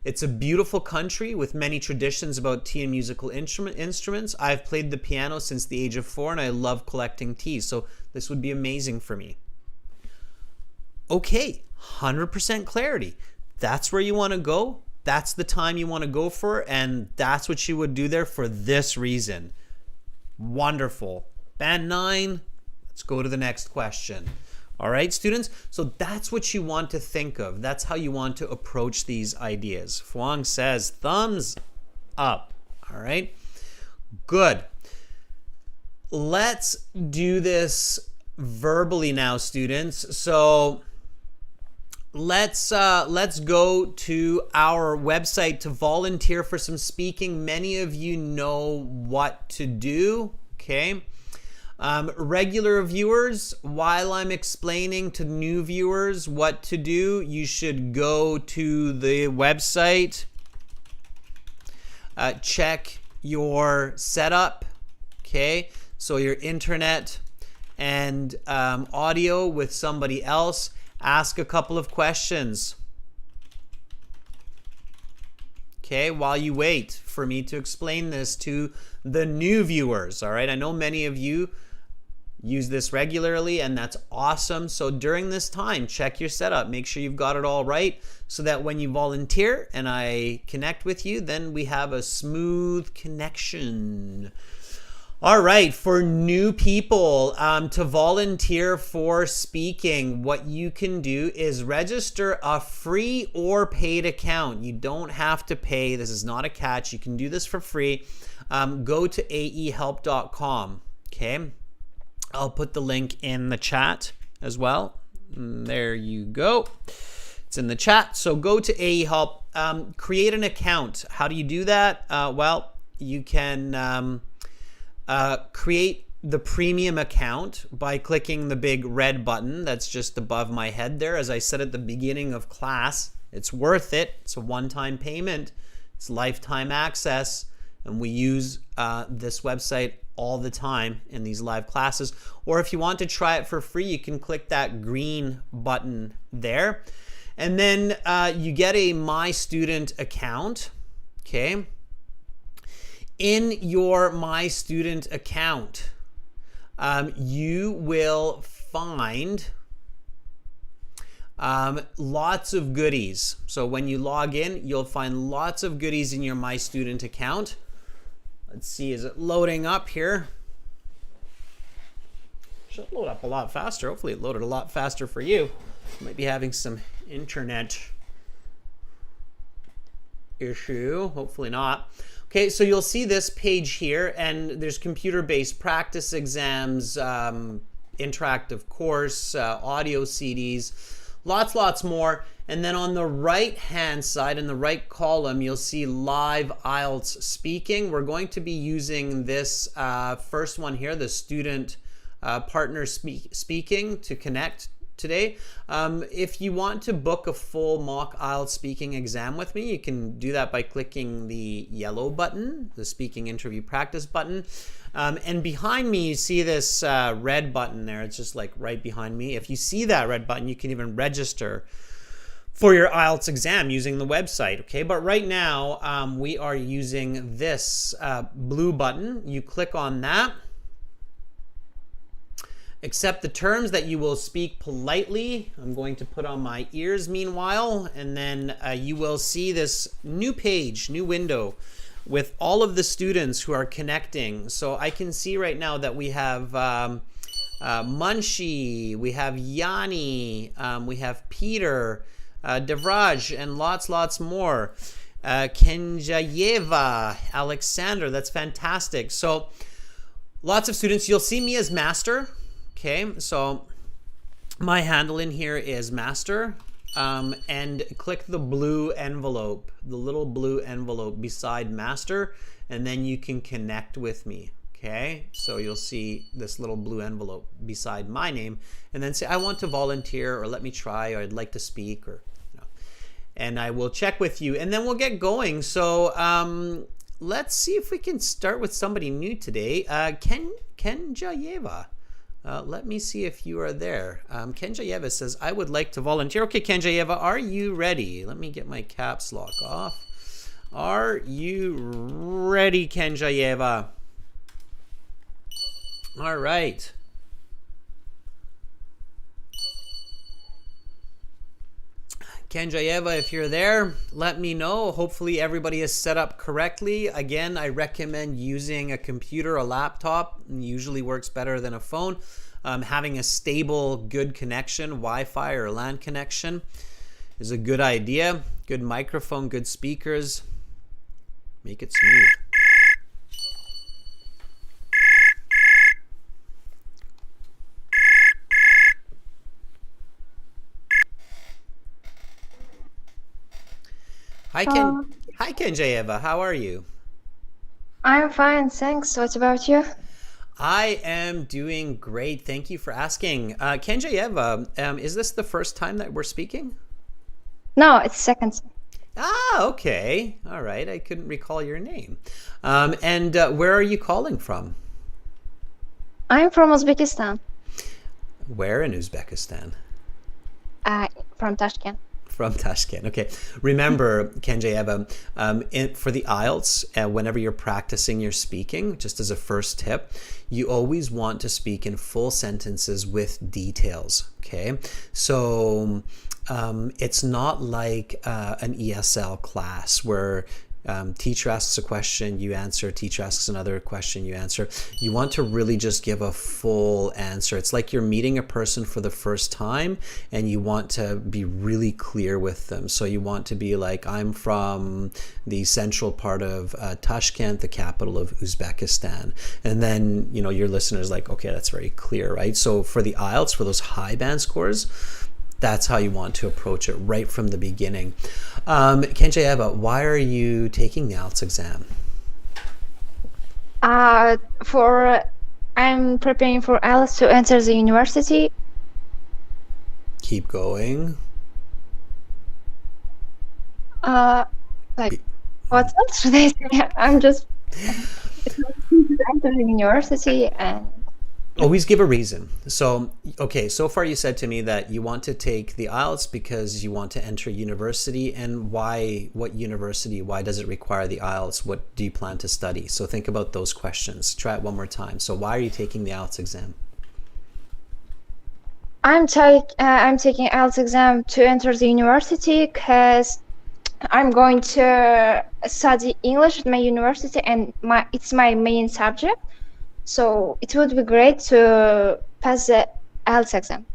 It's a beautiful country with many traditions about tea and musical instruments. I've played the piano since the age of 4 and I love collecting tea, so this would be amazing for me. Okay, 100% clarity. That's where you want to go. That's the time you want to go for, and that's what you would do there for this reason. Wonderful. Band 9, let's go to the next question. All right, students? So that's what you want to think of. That's how you want to approach these ideas. Fuang says thumbs up. All right, good. Let's do this verbally now, students. So let's go to our website to volunteer for some speaking. Many of you know what to do, okay? Regular viewers, while I'm explaining to new viewers what to do, you should go to the website, check your setup, okay? So your internet and audio with somebody else. Ask a couple of questions, okay, while you wait for me to explain this to the new viewers. All right, I know many of you use this regularly, and that's awesome. So during this time, check your setup. Make sure you've got it all right so that when you volunteer and I connect with you, then we have a smooth connection. All right, for new people, to volunteer for speaking, what you can do is register a free or paid account. You don't have to pay. This is not a catch. You can do this for free. Go to aehelp.com, okay? I'll put the link in the chat as well. There you go. It's in the chat. So go to aehelp, create an account. How do you do that? Well, you can create the premium account by clicking the big red button that's just above my head there. As I said at the beginning of class, it's worth it. It's a one-time payment. It's lifetime access, and we use this website all the time in these live classes. Or if you want to try it for free, you can click that green button there. And then you get a My Student account, okay? In your My Student account, you will find lots of goodies. So when you log in, you'll find lots of goodies in your My Student account. Let's see, is it loading up here? Should load up a lot faster. Hopefully it loaded a lot faster for you. You might be having some internet issue. Hopefully not. Okay, so you'll see this page here, and there's computer-based practice exams, interactive course, audio CDs, lots more. And then on the right-hand side, in the right column, you'll see live IELTS speaking. We're going to be using this first one here, the student partner speaking, to connect today. If you want to book a full mock IELTS speaking exam with me, you can do that by clicking the yellow button, the speaking interview practice button. And behind me, you see this red button there. It's just like right behind me. If you see that red button, you can even register for your IELTS exam using the website, okay? But right now, we are using this blue button. You click on that. Accept the terms that you will speak politely. I'm going to put on my ears meanwhile, and then you will see this new page, new window with all of the students who are connecting. So I can see right now that we have Munshi, we have Yanni, we have Peter, Devraj, and lots more. Kenjayeva, Alexander, that's fantastic. So lots of students. You'll see me as master. Okay, so my handle in here is master. And click the blue envelope, the little blue envelope beside master, and then you can connect with me. Okay, so you'll see this little blue envelope beside my name, and then say I want to volunteer, or let me try, or I'd like to speak, or and I will check with you, and then we'll get going. So let's see if we can start with somebody new today. Kenjayeva. Let me see if you are there. Kenjayeva says, I would like to volunteer. Okay, Kenjayeva, are you ready? Let me get my caps lock off. Are you ready, Kenjayeva? All right. Kenjayeva, if you're there, let me know. Hopefully everybody is set up correctly. Again, I recommend using a computer, a laptop. Usually works better than a phone. Having a stable, good connection, Wi-Fi or LAN connection is a good idea. Good microphone, good speakers. Make it smooth. Hi, Kenjayeva. How are you?
I'm fine, thanks. What about you?
I am doing great. Thank you for asking. Kenjayeva, is this the first time that we're speaking?
No, it's second.
Ah, okay. All right. I couldn't recall your name. And where are you calling from?
I'm from Uzbekistan.
Where in Uzbekistan?
From Tashkent.
From Tashkent. Okay. Remember, Kenjayeva, for the IELTS, whenever you're practicing your speaking, just as a first tip, you always want to speak in full sentences with details. Okay. So it's not like an ESL class where teacher asks a question, you answer, teacher asks another question, you answer. You want to really just give a full answer. It's like you're meeting a person for the first time and you want to be really clear with them. So you want to be like, I'm from the central part of Tashkent, the capital of Uzbekistan. And then, you know, your listener's like, okay, that's very clear, right? So for the IELTS, for those high band scores, that's how you want to approach it right from the beginning. Kenjayeva, why are you taking the IELTS exam?
I'm preparing for IELTS to enter the university.
Keep going.
What else should I say? I'm just enter the university and
always give a reason. So, okay, so far you said to me that you want to take the IELTS because you want to enter university. And why? What university? Why does it require the IELTS? What do you plan to study? So think about those questions. Try it one more time. So why are you taking the IELTS exam?
I'm taking IELTS exam to enter the university because I'm going to study English at my university, and it's my main subject. So it would be great to pass the IELTS exam.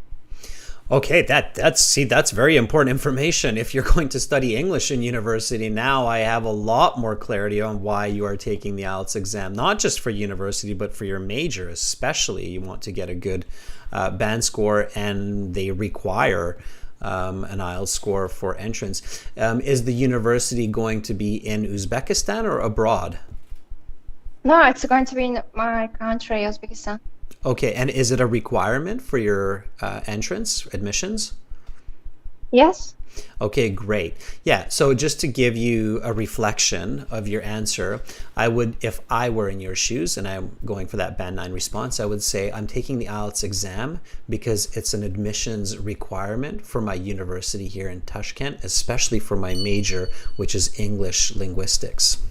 Okay, that's very important information. If you're going to study English in university, now I have a lot more clarity on why you are taking the IELTS exam, not just for university, but for your major, especially. You want to get a good band score, and they require an IELTS score for entrance. Is the university going to be in Uzbekistan or abroad?
No, it's going to be in my country, Uzbekistan.
Okay, and is it a requirement for your entrance, admissions?
Yes.
Okay, great. Yeah, so just to give you a reflection of your answer, I would, if I were in your shoes and I'm going for that Band 9 response, I would say I'm taking the IELTS exam because it's an admissions requirement for my university here in Tashkent, especially for my major, which is English linguistics.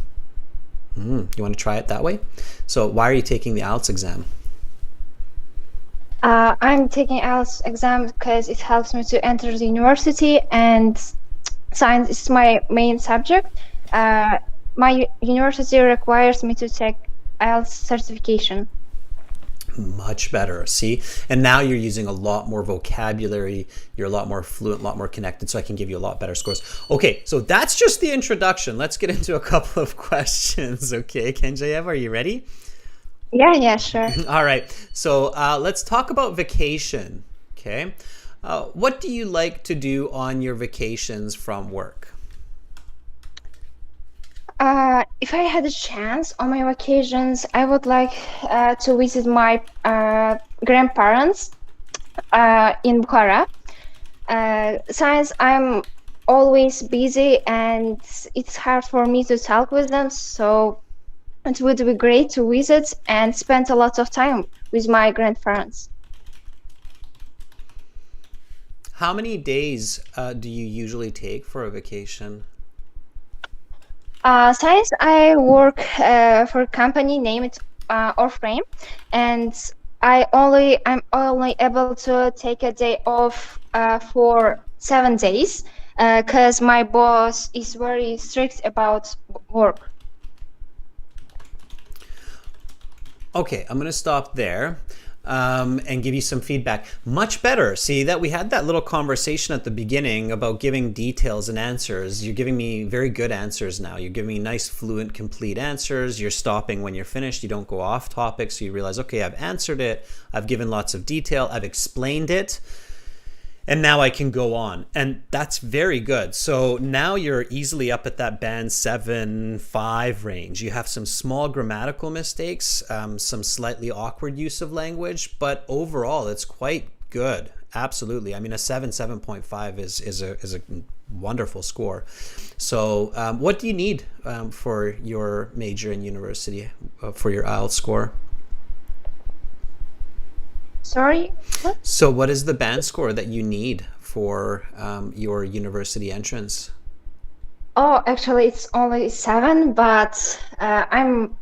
You want to try it that way? So why are you taking the IELTS exam?
I'm taking IELTS exam because it helps me to enter the university, and science is my main subject. My university requires me to take IELTS certification.
Much better. See? And now you're using a lot more vocabulary. You're a lot more fluent, a lot more connected, so I can give you a lot better scores. Okay, so that's just the introduction. Let's get into a couple of questions. Okay, Kenjayev, are you ready?
Yeah, sure.
All right. So let's talk about vacation. Okay. What do you like to do on your vacations from work?
If I had a chance on my vacations, I would like to visit my grandparents in Bukhara. Since I'm always busy and it's hard for me to talk with them, so it would be great to visit and spend a lot of time with my grandparents.
How many days do you usually take for a vacation?
Since I work for a company named Orframe, and I'm only able to take a day off for 7 days, because my boss is very strict about work.
Okay, I'm going to stop there and give you some feedback. Much better. See that we had that little conversation at the beginning about giving details and answers. You're giving me very good answers now. You're giving me nice, fluent, complete answers. You're stopping when you're finished. You don't go off topic. So you realize, okay, I've answered it. I've given lots of detail. I've explained it. And now I can go on. And that's very good. So now you're easily up at that band 7-5 range. You have some small grammatical mistakes, some slightly awkward use of language, but overall it's quite good. Absolutely. I mean, a 7.5 is a wonderful score. So what do you need for your major in university for your IELTS score?
Sorry? What?
So what is the band score that you need for your university entrance?
Oh, actually, it's only 7, but I'm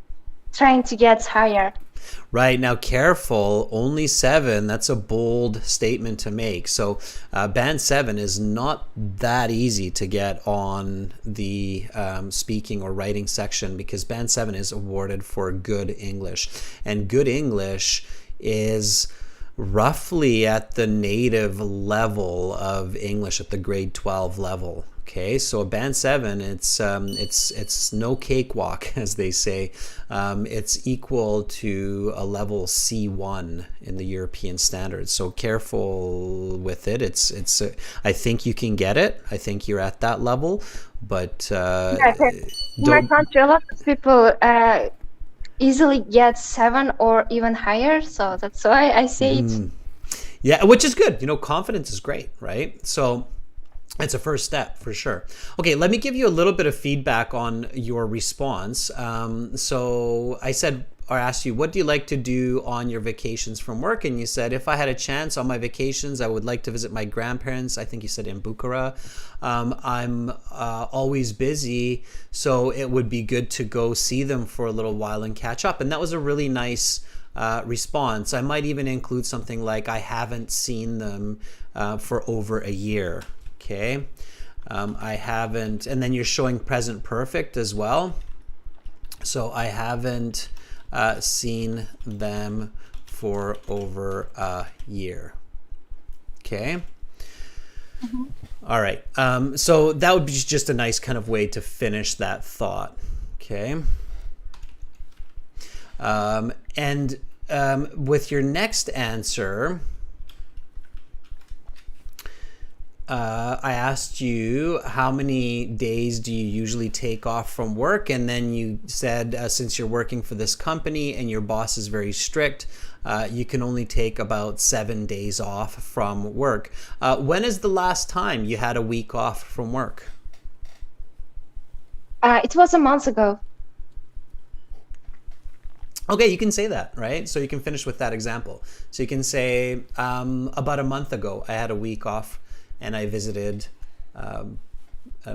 trying to get higher.
Right, now careful, only 7, that's a bold statement to make. So band 7 is not that easy to get on the speaking or writing section, because band 7 is awarded for good English. And good English is roughly at the native level of English, at the grade 12 level. Okay, so a band 7, it's no cakewalk, as they say. It's equal to a level C1 in the European standards. So careful with it. I think you can get it. I think you're at that level, but
Yeah, in my country, a lot of people easily get 7 or even higher, so that's why I say it.
Yeah, which is good. Confidence is great, right? So it's a first step for sure. Okay, let me give you a little bit of feedback on your response. So I asked you, what do you like to do on your vacations from work? And you said, if I had a chance on my vacations, I would like to visit my grandparents. I think you said in Bukhara. I'm always busy, so it would be good to go see them for a little while and catch up. And that was a really nice response. I might even include something like, I haven't seen them for over a year. Okay. I haven't, and then you're showing present perfect as well. So I haven't seen them for over a year. Okay.
Mm-hmm.
All right. So that would be just a nice kind of way to finish that thought. Okay. And with your next answer, I asked you how many days do you usually take off from work, and then you said since you're working for this company and your boss is very strict, you can only take about 7 days off from work. When is the last time you had a week off from work?
It was a month ago.
Okay, you can say that, right? So you can finish with that example. So you can say about a month ago I had a week off and I visited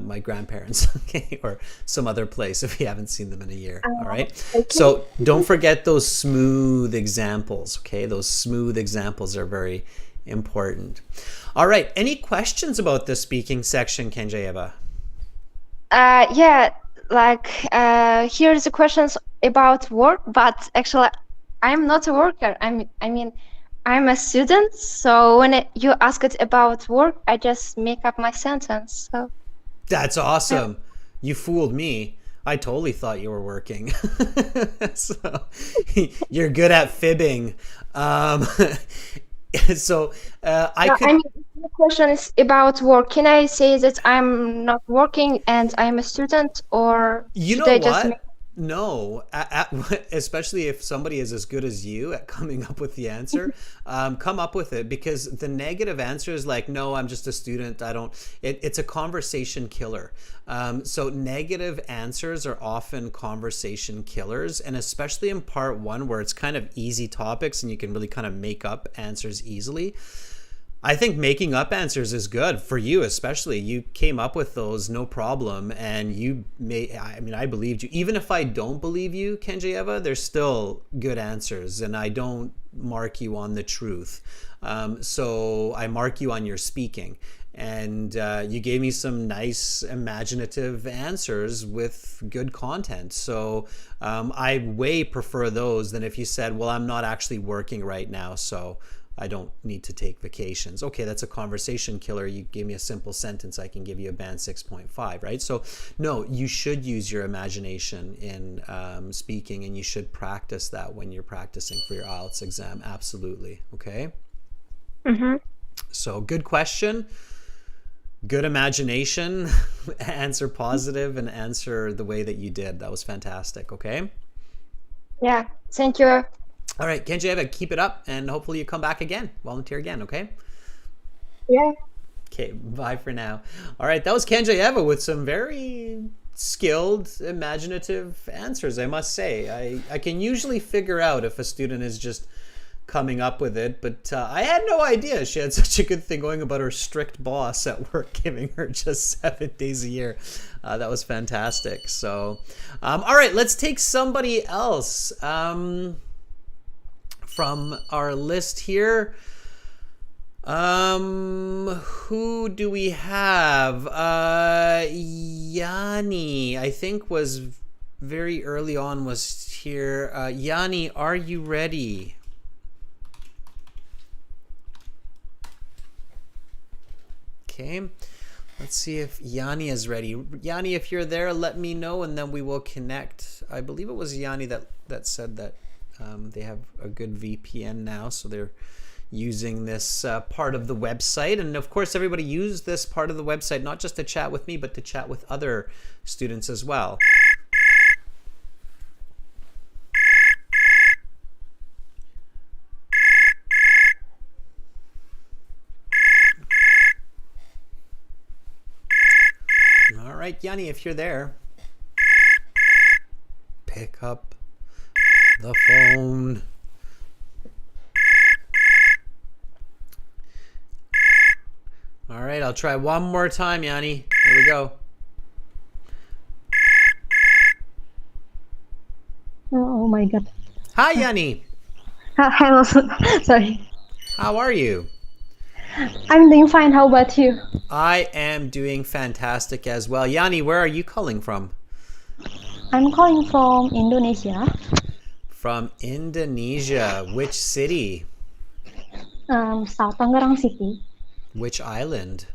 my grandparents, okay, or some other place if you haven't seen them in a year. All right.
Okay.
So don't forget those smooth examples. Okay, those smooth examples are very important. All right. Any questions about the speaking section, Kenjayeva?
Yeah, like here's the questions about work, but actually I'm not a worker. I mean, I'm a student. So when you ask it about work, I just make up my sentence. So
That's
yeah,
awesome. You fooled me. I totally thought you were working. So you're good at fibbing. Um, so I
no, I
could,
mean, if the question is about work. Can I say that I'm not working and I'm a student, or
you
should
know
I just make?
what? No, especially if somebody is as good as you at coming up with the answer, come up with it, because the negative answer is like, no, I'm just a student. I don't. It's a conversation killer. So negative answers are often conversation killers, and especially in part one where it's kind of easy topics and you can really kind of make up answers easily. I think making up answers is good for you, especially. You came up with those no problem, and you may. I mean, I believed you. Even if I don't believe you, Kenjayeva, they're still good answers, and I don't mark you on the truth. So I mark you on your speaking, and you gave me some nice, imaginative answers with good content. So I way prefer those than if you said, "Well, I'm not actually working right now, so I don't need to take vacations." Okay, that's a conversation killer. You gave me a simple sentence, I can give you a band 6.5, right? So no, you should use your imagination in speaking, and you should practice that when you're practicing for your IELTS exam. Absolutely. Okay,
Mm-hmm.
so good question, good imagination. Answer positive and answer the way that you did. That was fantastic. Okay,
Yeah. Thank you.
all right, Kenji, keep it up, and hopefully you come back again, volunteer again. Okay.
Yeah.
Okay, bye for now. All right, that was Kenjayeva with some very skilled, imaginative answers, I must say. I can usually figure out if a student is just coming up with it, but I had no idea she had such a good thing going about her strict boss at work giving her just 7 days a year. That was fantastic. So, all right, let's take somebody else from our list here. Who do we have? Yanni, I think, was very early on, was here. Yanni, are you ready? Okay, let's see if Yanni is ready. Yanni, if you're there, let me know, and then we will connect. I believe it was Yanni that said that they have a good VPN now, so they're using this part of the website. And of course, everybody use this part of the website not just to chat with me, but to chat with other students as well. All right, Yanni, if you're there, pick up the phone. All right, I'll try one more time, Yanni. Here we go.
Oh my God.
Hi, Yanni.
Hello. Sorry.
How are you?
I'm doing fine. How about you?
I am doing fantastic as well. Yanni, where are you calling from?
I'm calling from Indonesia.
From Indonesia. Which city?
South Tangerang City,
Which island?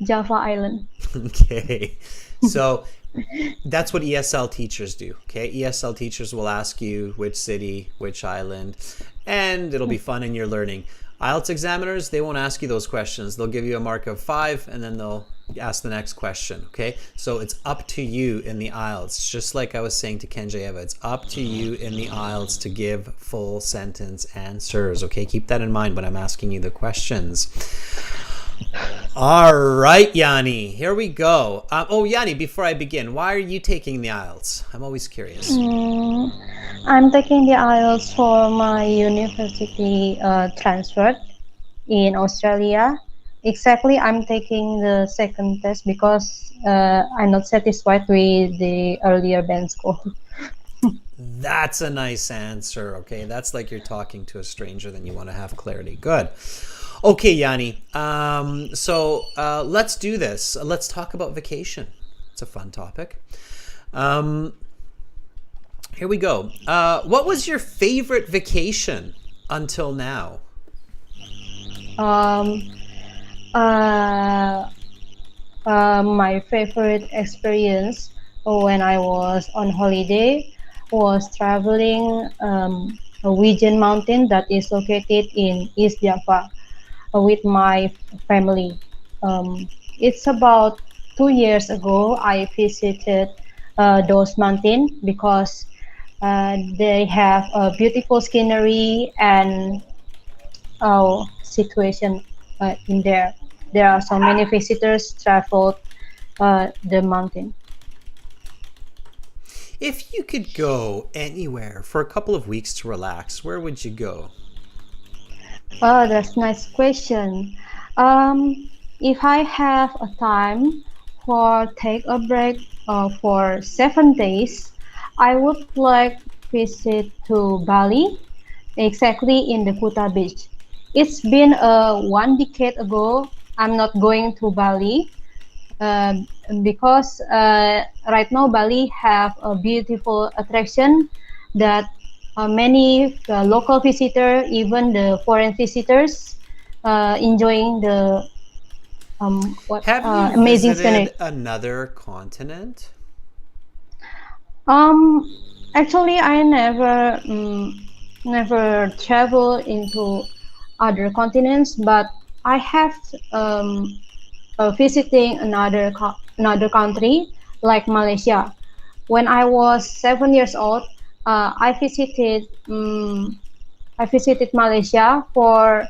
Java Island.
Okay. So that's what ESL teachers do. Okay. ESL teachers will ask you which city, which island, and it'll be fun and you're learning. IELTS examiners, they won't ask you those questions. They'll give you a mark of 5 and then they'll ask the next question. Okay. So it's up to you in the IELTS. Just like I was saying to Kenjayeva, it's up to you in the IELTS to give full sentence answers. Okay. Keep that in mind when I'm asking you the questions. All right, Yanni, here we go. Oh, Yanni, before I begin, why are you taking the IELTS? I'm always curious.
I'm taking the IELTS for my university transfer in Australia. Exactly, I'm taking the second test because I'm not satisfied with the earlier band score.
That's a nice answer. Okay, that's like you're talking to a stranger, then you want to have clarity. Good. Okay, Yanni. So let's do this. Let's talk about vacation. It's a fun topic. Here we go. What was your favorite vacation until now?
Um, uh, my favorite experience when I was on holiday was traveling a Wijen mountain that is located in East Java with my family. It's about 2 years ago I visited those mountains because they have a beautiful scenery and situation in there. There are so many visitors traveled the mountain.
If you could go anywhere for a couple of weeks to relax, where would you go?
Oh, that's nice question. If I have a time for take a break for 7 days, I would like visit to Bali, exactly in the Kuta beach. It's been 1 decade ago. I'm not going to Bali um, because right now Bali have a beautiful attraction that many local visitors, even the foreign visitors, enjoying the what
Have you
amazing scenery.
visited another continent?
Um, Actually, I never travel into other continents, but I have visiting another country like Malaysia. When I was 7 years old, I visited Malaysia for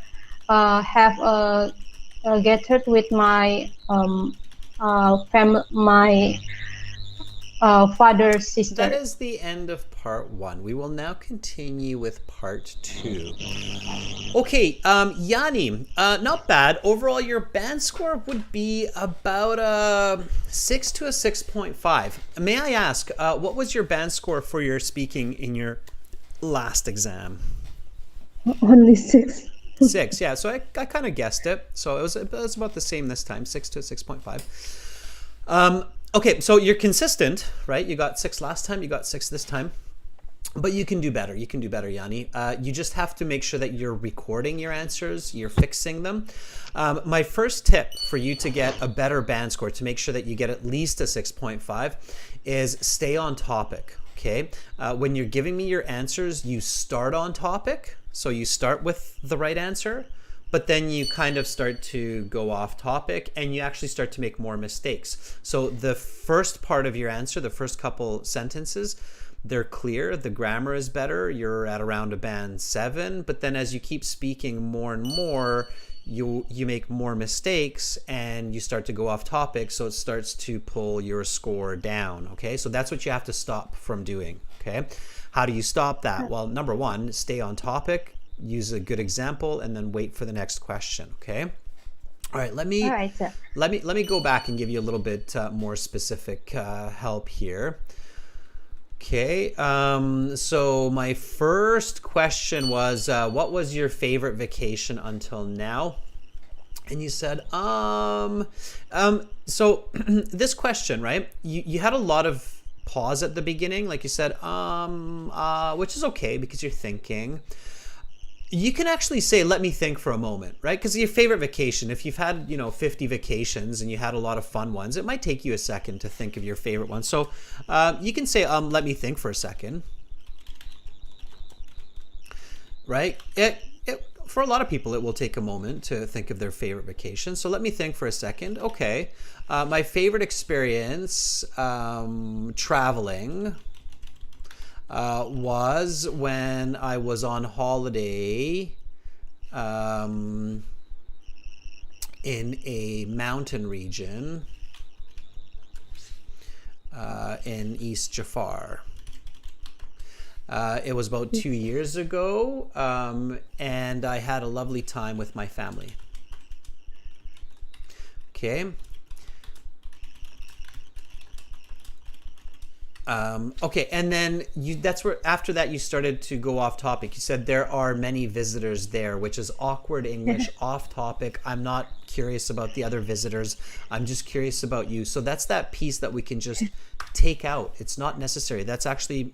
have a gathered with my my father's
That
sister.
is the end of part one. We will now continue with part two. Okay, Yanni, not bad. Overall, your band score would be about a 6 to a 6.5. May I ask, what was your band score for your speaking in your last exam?
Only six.
6, yeah. So I kind of guessed it. So it was about the same this time, 6 to 6.5. Okay, so you're consistent, right? You got 6 last time, you got 6 this time. But you can do better. You can do better, Yanni. You just have to make sure that you're recording your answers, you're fixing them. My first tip for you to get a better band score, to make sure that you get at least a 6.5, is stay on topic. Okay, when you're giving me your answers, you start on topic. So you start with the right answer, but then you kind of start to go off topic and you actually start to make more mistakes. So the first part of your answer, the first couple sentences, they're clear, the grammar is better, you're at around a band 7, but then as you keep speaking more and more, you make more mistakes and you start to go off topic, so it starts to pull your score down. Okay, so that's what you have to stop from doing. Okay, how do you stop that? Well, number one, stay on topic, use a good example, and then wait for the next question. Okay, all right, let me go back and give you a little bit more specific help here. Okay, so my first question was, what was your favorite vacation until now? And you said, so this question, right? You had a lot of pause at the beginning, like you said, which is okay because you're thinking. You can actually say, let me think for a moment, right? Because your favorite vacation, if you've had, 50 vacations and you had a lot of fun ones, it might take you a second to think of your favorite one. So you can say, let me think for a second, right? For a lot of people, it will take a moment to think of their favorite vacation. So let me think for a second. Okay, my favorite experience traveling was when I was on holiday in a mountain region in East Jafar. It was about 2 years ago, and I had a lovely time with my family. Okay. Okay, and then that's where after that you started to go off topic. You said there are many visitors there, which is awkward English, off topic. I'm not curious about the other visitors. I'm just curious about you. So that's that piece that we can just take out. It's not necessary. That's actually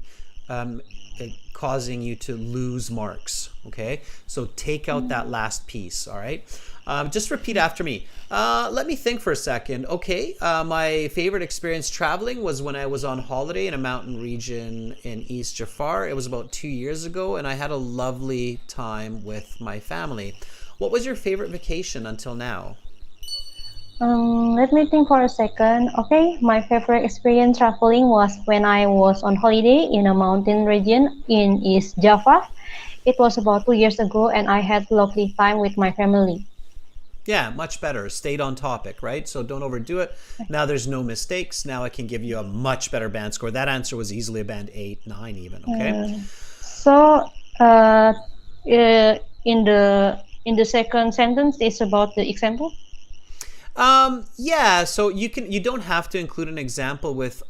causing you to lose marks. Okay, so take out that last piece. All right, just repeat after me. Let me think for a second. Okay, my favorite experience traveling was when I was on holiday in a mountain region in East Jafar. It was about 2 years ago, and I had a lovely time with my family. What was your favorite vacation until now?
Let me think for a second. Okay, my favorite experience traveling was when I was on holiday in a mountain region in East Java. It was about 2 years ago, and I had lovely time with my family.
Yeah, much better. Stayed on topic, right? So don't overdo it. Now there's no mistakes. Now I can give you a much better band score. That answer was easily a band 8, 9 even, okay?
So, uh, in the second sentence, it's about the example.
Yeah, so you don't have to include an example with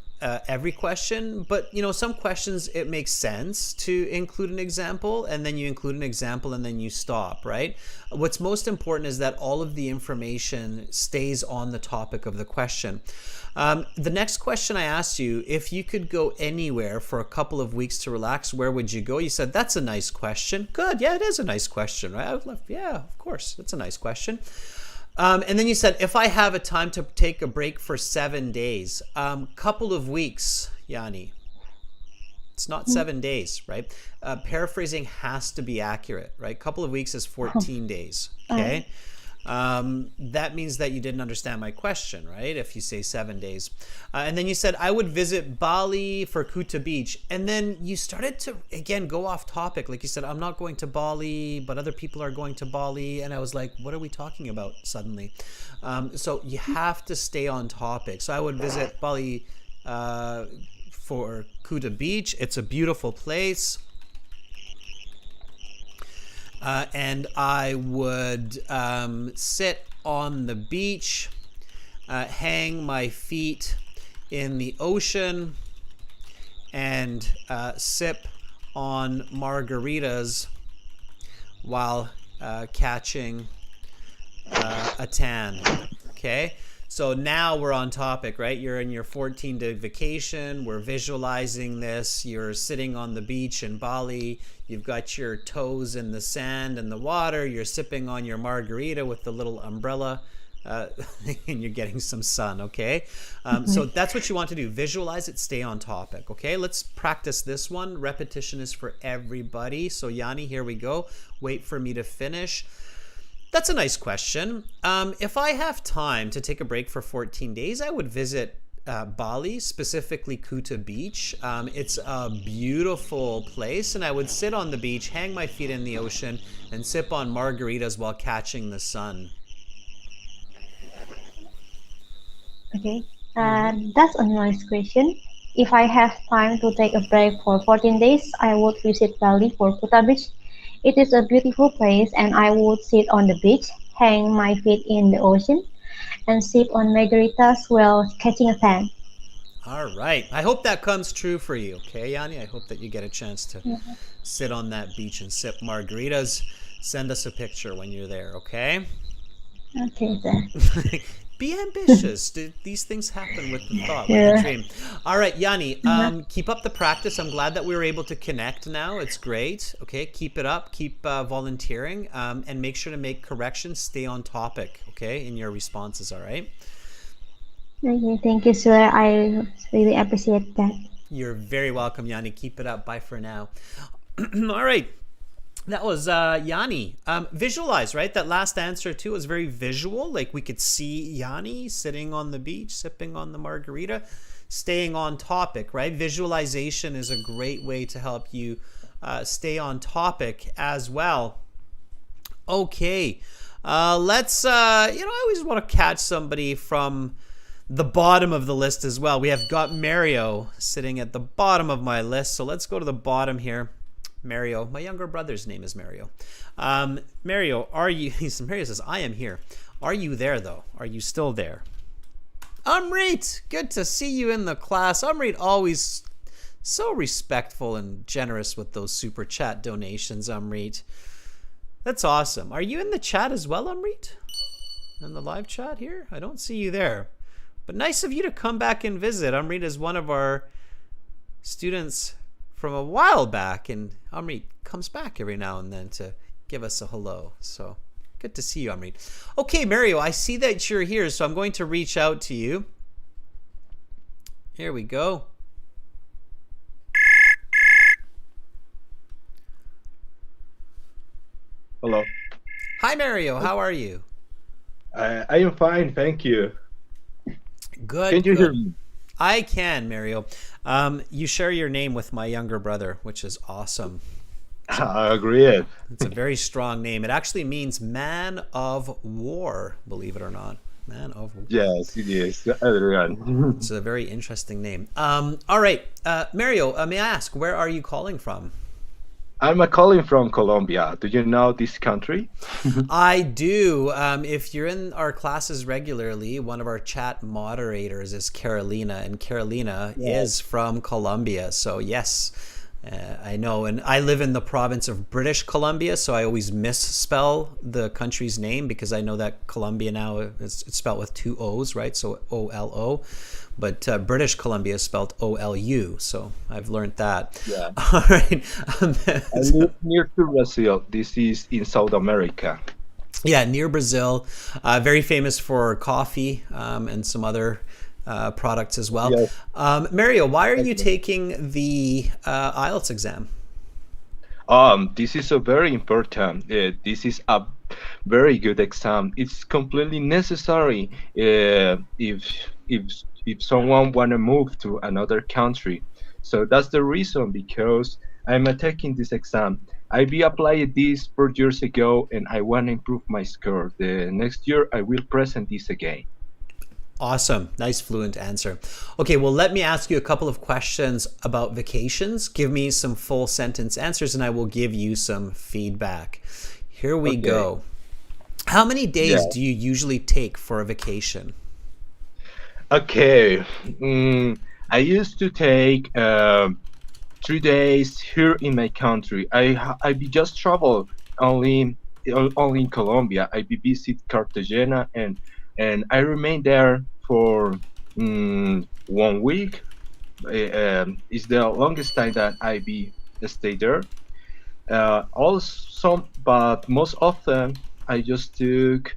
every question, but some questions it makes sense to include an example, and then you include an example and then you stop, right? What's most important is that all of the information stays on the topic of the question. The next question I asked you, if you could go anywhere for a couple of weeks to relax, where would you go? You said, that's a nice question. Good, yeah, it is a nice question, right? Yeah, of course, that's a nice question. And then you said, if I have a time to take a break for 7 days, couple of weeks, Yanni. It's not 7 days, right? Paraphrasing has to be accurate, right? Couple of weeks is 14 days, okay? That means that you didn't understand my question, right? If you say 7 days. And then you said, I would visit Bali for Kuta Beach. And then you started to, again, go off topic. Like you said, I'm not going to Bali, but other people are going to Bali. And I was like, what are we talking about suddenly? So you have to stay on topic. So I would visit Bali for Kuta Beach. It's a beautiful place. And I would sit on the beach, hang my feet in the ocean, and sip on margaritas while catching a tan. Okay? So now we're on topic, right? You're in your 14-day vacation. We're visualizing this. You're sitting on the beach in Bali. You've got your toes in the sand and the water. You're sipping on your margarita with the little umbrella. And you're getting some sun, okay? So that's what you want to do. Visualize it, stay on topic, okay? Let's practice this one. Repetition is for everybody. So Yanni, here we go. Wait for me to finish. That's a nice question. If I have time to take a break for 14 days, I would visit Bali, specifically Kuta Beach. It's a beautiful place, and I would sit on the beach, hang my feet in the ocean, and sip on margaritas while catching the sun.
Okay, that's a nice question. If I have time to take a break for 14 days, I would visit Bali for Kuta Beach. It is a beautiful place, and I would sit on the beach, hang my feet in the ocean, and sip on margaritas while catching a tan.
All right. I hope that comes true for you, okay, Yanni? I hope that you get a chance to sit on that beach and sip margaritas. Send us a picture when you're there, okay?
Okay, sir.
Be ambitious. These things happen with the thought, with the dream. All right, Yanni, keep up the practice. I'm glad that we were able to connect now. It's great. Okay, keep it up. Keep volunteering, and make sure to make corrections. Stay on topic, okay, in your responses, all right?
Okay, thank you, sir. I really appreciate that.
You're very welcome, Yanni. Keep it up. Bye for now. All right. That was Yanni. Visualize, right? That last answer too was very visual. Like we could see Yanni sitting on the beach, sipping on the margarita, staying on topic, right? Visualization is a great way to help you stay on topic as well. Okay, let's, I always want to catch somebody from the bottom of the list as well. We have got Mario sitting at the bottom of my list. So let's go to the bottom here. Mario, my younger brother's name is Mario. Mario, Mario says, I am here. Are you there though? Are you still there? Amrit, good to see you in the class. Amrit, always so respectful and generous with those super chat donations, Amrit. That's awesome. Are you in the chat as well, Amrit? In the live chat here? I don't see you there. But nice of you to come back and visit. Amrit is one of our students from a while back, and Amrit comes back every now and then to give us a hello. So good to see you, Amrit. Okay, Mario, I see that you're here, so I'm going to reach out to you. Here we go.
Hello.
Hi, Mario. How are you?
I am fine, thank you.
Good.
Can you
good.
hear me?
I can, Mario. You share your name with my younger brother, which is awesome.
I agree.
It's a very strong name. It actually means man of war, believe it or not. Man of war.
Yes, it is. Everyone.
It's a very interesting name. All right. Mario, may I ask, where are you calling from?
I'm calling from Colombia. Do you know this country?
I do. If you're in our classes regularly, one of our chat moderators is Carolina, and Carolina is from Colombia. So yes, I know. And I live in the province of British Columbia, so I always misspell the country's name because I know that Colombia now is it's spelled with two O's, right? So O-L-O. But British Columbia is spelled O-L-U, so I've learned that.
Yeah.
All right.
I live near to Brazil. This is in South America.
Yeah, near Brazil. Very famous for coffee and some other products as well.
Yes.
Mario, why are you taking the IELTS exam?
This is a very important. This is a very good exam. It's completely necessary if someone want to move to another country. So that's the reason because I'm taking this exam. I applied this 4 years ago and I want to improve my score. The next year I will present this again.
Awesome. Nice fluent answer. Okay, well, let me ask you a couple of questions about vacations. Give me some full sentence answers and I will give you some feedback. Here we go. How many days do you usually take for a vacation?
Okay, I used to take 3 days here in my country. I just travel only in Colombia. I visit Cartagena and I remain there for 1 week. It's the longest time that I stay there. Also, but most often I just take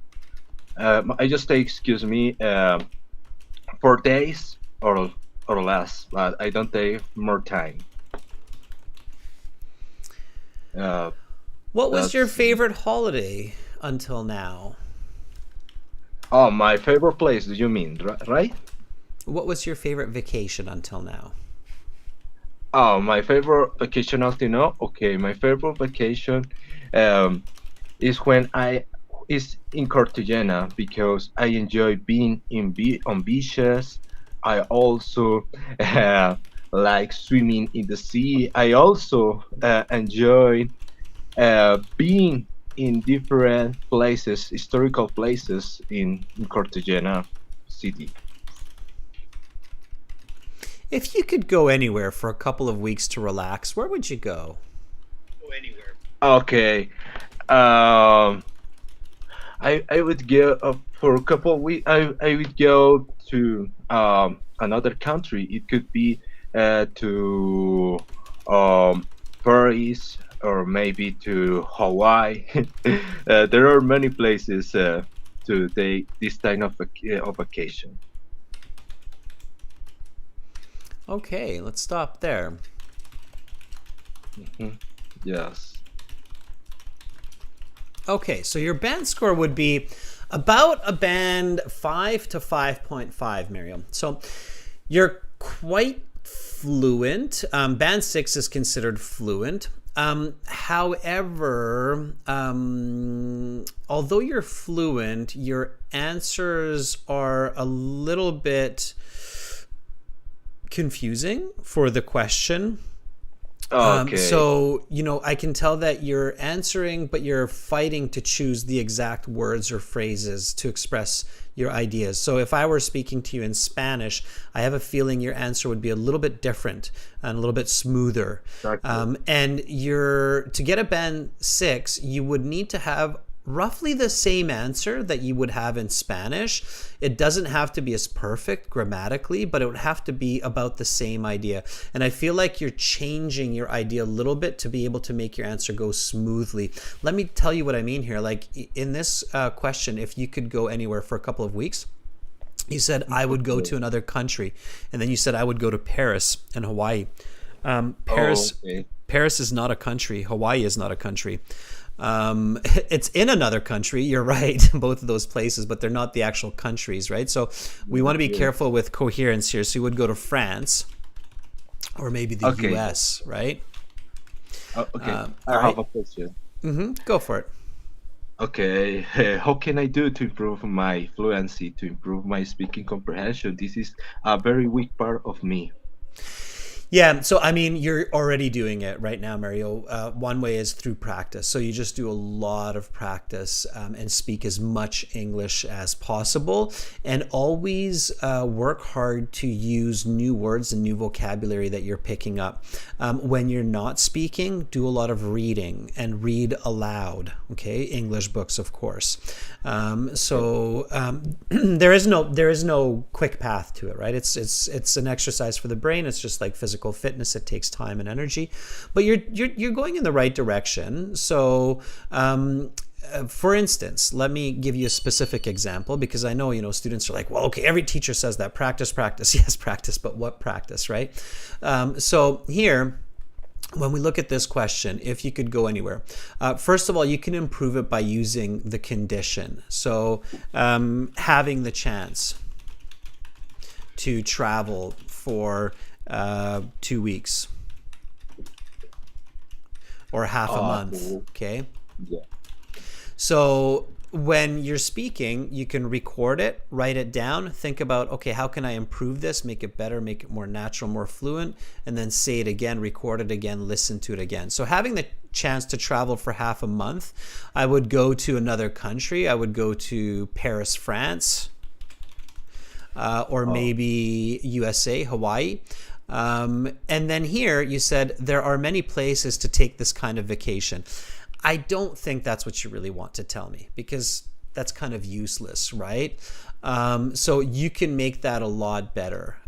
4 days or less, but I don't take more time.
What was your favorite holiday until now?
Oh, my favorite place, do you mean, right?
What was your favorite vacation until now?
Oh, my favorite vacation until now? Okay, my favorite vacation is when is in Cartagena because I enjoy being on beaches. I also like swimming in the sea. I also enjoy being in different places, historical places in Cartagena city.
If you could go anywhere for a couple of weeks to relax, where would you go?
Okay. I would go for a couple of weeks. I would go to another country. It could be to Paris or maybe to Hawaii. There are many places to take this kind of vacation.
Okay, let's stop there.
Yes.
Okay, so your band score would be about a band 5 to 5.5, Miriam. So you're quite fluent. Band 6 is considered fluent. However, although you're fluent, your answers are a little bit confusing for the question.
Okay.
So, I can tell that you're answering, but you're fighting to choose the exact words or phrases to express your ideas. So if I were speaking to you in Spanish, I have a feeling your answer would be a little bit different and a little bit smoother.
Exactly.
And to get a band 6, you would need to have roughly the same answer that you would have in Spanish. It doesn't have to be as perfect grammatically, but it would have to be about the same idea. And I feel like you're changing your idea a little bit to be able to make your answer go smoothly. Let me tell you what I mean here. Like in this question, if you could go anywhere for a couple of weeks, you said, I would go to another country. And then you said, I would go to Paris and Hawaii. Paris,
okay.
Paris is not a country. Hawaii is not a country. It's in another country. You're right, both of those places, but they're not the actual countries, right? So we want to be careful with coherence here. So you would go to France or maybe the
Okay.
US, right?
Okay.
All
I
right.
have a question.
Go for it.
Okay, how can I do to improve my fluency, to improve my speaking comprehension? This is a very weak part of me.
Yeah, so I mean, you're already doing it right now, Mario. One way is through practice. So you just do a lot of practice and speak as much English as possible, and always work hard to use new words and new vocabulary that you're picking up. When you're not speaking, do a lot of reading and read aloud. Okay, English books, of course. There is no quick path to it, right? It's an exercise for the brain. It's just like physical fitness. It takes time and energy, but you're going in the right direction. So for instance, let me give you a specific example, because I know, students are like, well, okay, every teacher says that practice. Yes, practice, but what practice, right? So here, when we look at this question, if you could go anywhere, first of all, you can improve it by using the condition. So having the chance to travel for 2 weeks or half a month. Okay.
Yeah.
So when you're speaking, you can record it, write it down, think about, okay, how can I improve this, make it better, make it more natural, more fluent, and then say it again, record it again, listen to it again. So having the chance to travel for half a month, I would go to another country. I would go to Paris, France, or maybe USA, Hawaii. And then here you said there are many places to take this kind of vacation. I don't think that's what you really want to tell me, because that's kind of useless, right? So you can make that a lot better.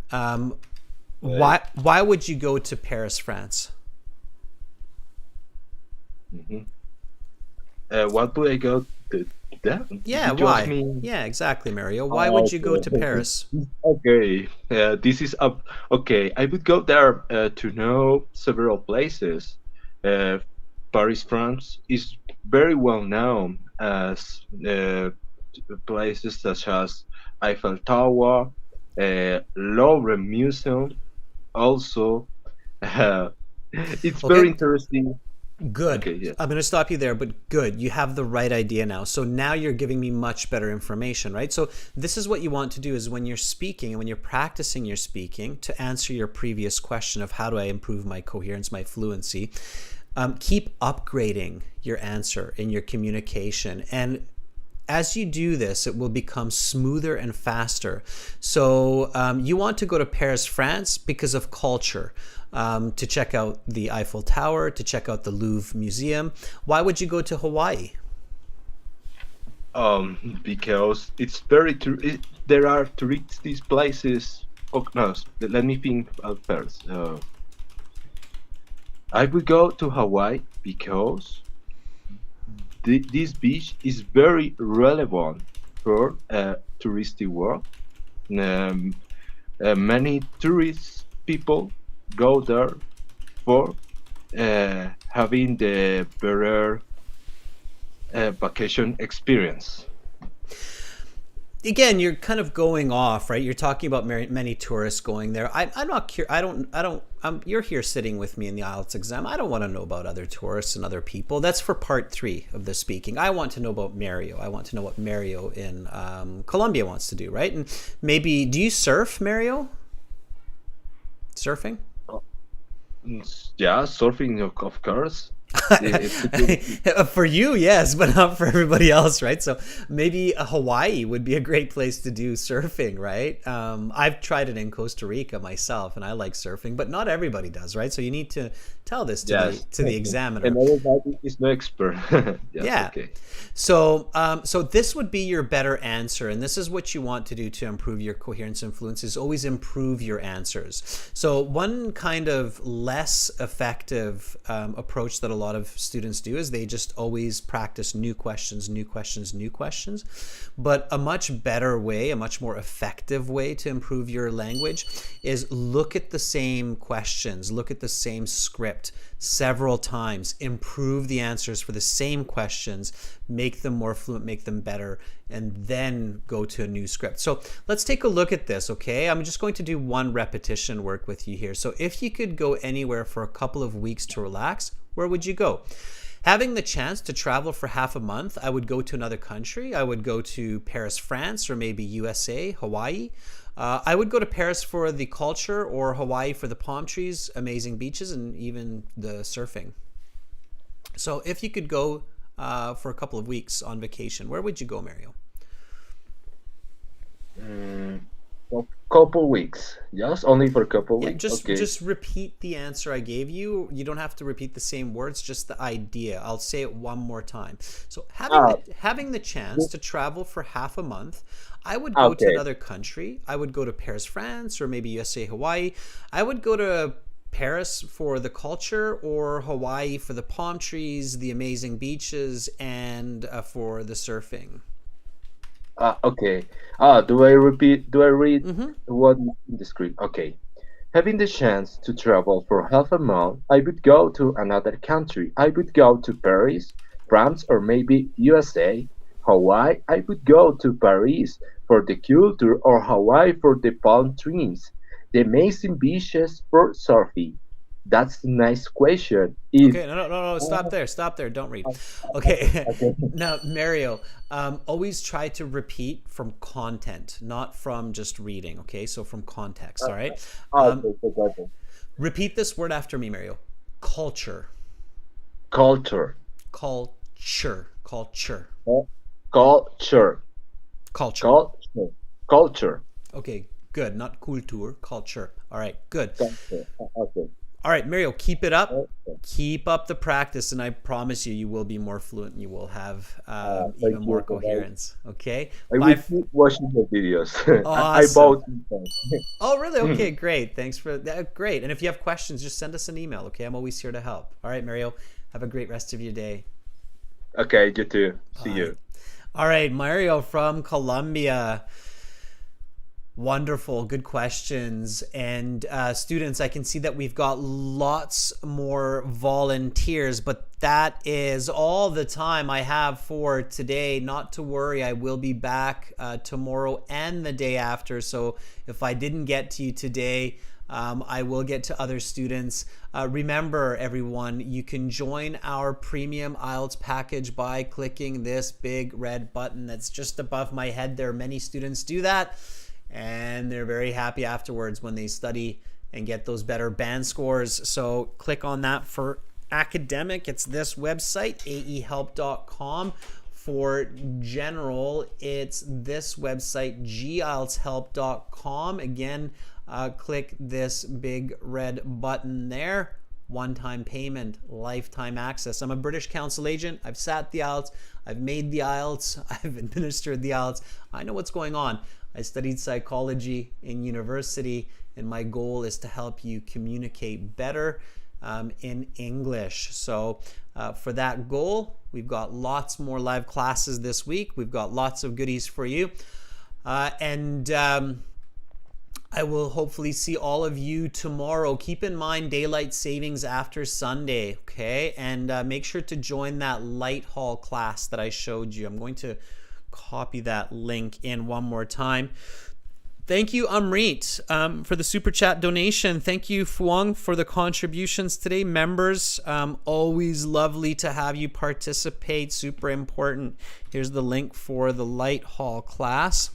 Why would you go to Paris, France?
What would I go to that?
Yeah,
You
why?
asked me.
Yeah, exactly, Mario. Why would you go to Paris?
Okay, this is up. Okay, I would go there to know several places. Paris, France is very well known as places such as Eiffel Tower, Louvre Museum. Also, it's very
Okay.
interesting.
Good.
Okay, yeah.
I'm going to stop you there, but good. You have the right idea now. So now you're giving me much better information, right? So this is what you want to do, is when you're speaking and when you're practicing your speaking, to answer your previous question of how do I improve my coherence, my fluency, keep upgrading your answer in your communication. And as you do this, it will become smoother and faster. So you want to go to Paris, France because of culture, to check out the Eiffel Tower, to check out the Louvre Museum. Why would you go to Hawaii?
Because it's very there are touristy places. Oh no, let me think first. I would go to Hawaii because this beach is very relevant for touristy world. Many tourist people go there for having the better vacation experience.
Again, you're kind of going off, right? You're talking about many tourists going there. I'm not curious. I don't. You're here sitting with me in the IELTS exam. I don't want to know about other tourists and other people. That's for part 3 of the speaking. I want to know about Mario. I want to know what Mario in Colombia wants to do, right? And maybe, do you surf, Mario? Surfing?
Yeah, surfing of course. It's a good.
For you, yes, but not for everybody else, right? So maybe Hawaii would be a great place to do surfing, right? I've tried it in Costa Rica myself, and I like surfing, but not everybody does, right? So you need to tell this to
Yes.
the examiner.
And everybody is no expert. Yes.
Yeah.
Okay.
So, so this would be your better answer, and this is what you want to do to improve your coherence and fluency, is always improve your answers. So one kind of less effective approach that a lot of students do is they just always practice new questions, new questions, new questions. But a much better way, a much more effective way to improve your language is look at the same questions, look at the same script several times, improve the answers for the same questions, make them more fluent, make them better, and then go to a new script. So let's take a look at this, okay? I'm just going to do one repetition work with you here. So if you could go anywhere for a couple of weeks to relax, where would you go? Having the chance to travel for half a month, I would go to another country. I would go to Paris, France, or maybe USA, Hawaii. I would go to Paris for the culture, or Hawaii for the palm trees, amazing beaches, and even the surfing. So if you could go for a couple of weeks on vacation, where would you go, Mario?
A couple weeks. Yes, only for a couple
Yeah,
weeks. Okay.
just repeat the answer I gave you. You don't have to repeat the same words, just the idea. I'll say it one more time. So having the chance to travel for half a month, I would go to
Okay.
another country. I would go to Paris, France, or maybe USA, Hawaii. I would go to Paris for the culture, or Hawaii for the palm trees, the amazing beaches, and for the surfing.
Okay. Do I repeat? Do I read
Mm-hmm.
what is in the script? Okay. Having the chance to travel for half a month, I would go to another country. I would go to Paris, France, or maybe USA. Hawaii, I would go to Paris for the culture, or Hawaii for the palm trees, the amazing beaches for surfing. That's a nice question. If
Okay, no, stop there. Don't read. Okay,
okay,
now Mario, always try to repeat from content, not from just reading. Okay, so from context. All right. Um,
okay.
repeat this word after me, Mario. Culture,
Culture,
culture, culture,
culture,
culture.
culture, culture,
Okay, good. Not Kultur, culture. All right, good.
culture. Okay.
All right, Mario, keep it up.
Okay.
Keep up the practice, and I promise you, you will be more fluent. You will have
Thank
even
you
more
for that.
coherence. Okay.
I will keep watching the videos. I
Awesome.
bought them.
Oh, really? Okay, great. Thanks for that. Great. And if you have questions, just send us an email. Okay, I'm always here to help. All right, Mario. Have a great rest of your day.
Okay, you too. See
Bye.
you.
All right, Mario from Colombia. Wonderful, good questions. And students, I can see that we've got lots more volunteers, but that is all the time I have for today. Not to worry, I will be back tomorrow and the day after. So if I didn't get to you today, I will get to other students. Remember, everyone, you can join our premium IELTS package by clicking this big red button that's just above my head. There are many students do that, and they're very happy afterwards when they study and get those better band scores. So click on that for academic. It's this website, aehelp.com. For general, it's this website, gieltshelp.com. Again, click this big red button there. One-time payment, lifetime access. I'm a British Council agent. I've sat the IELTS. I've made the IELTS. I've administered the IELTS. I know what's going on. I studied psychology in university, and my goal is to help you communicate better in English. So for that goal, we've got lots more live classes this week. We've got lots of goodies for you. And I will hopefully see all of you tomorrow. Keep in mind daylight savings after Sunday, okay? And make sure to join that light hall class that I showed you. I'm going to copy that link in one more time. Thank you, Amrit, for the super chat donation. Thank you, Fuang, for the contributions today. Members, always lovely to have you participate. Super important. Here's the link for the light hall class.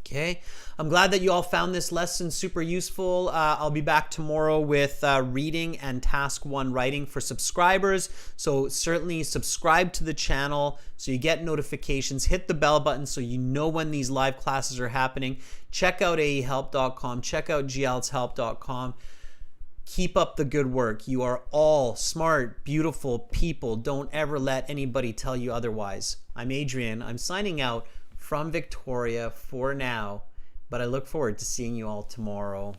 Okay, I'm glad that you all found this lesson super useful. I'll be back tomorrow with reading and task 1 writing for subscribers. So certainly subscribe to the channel so you get notifications. Hit the bell button so you know when these live classes are happening. Check out aehelp.com. Check out glshelp.com. Keep up the good work. You are all smart, beautiful people. Don't ever let anybody tell you otherwise. I'm Adrian. I'm signing out from Victoria for now, but I look forward to seeing you all tomorrow.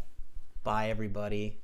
Bye, everybody.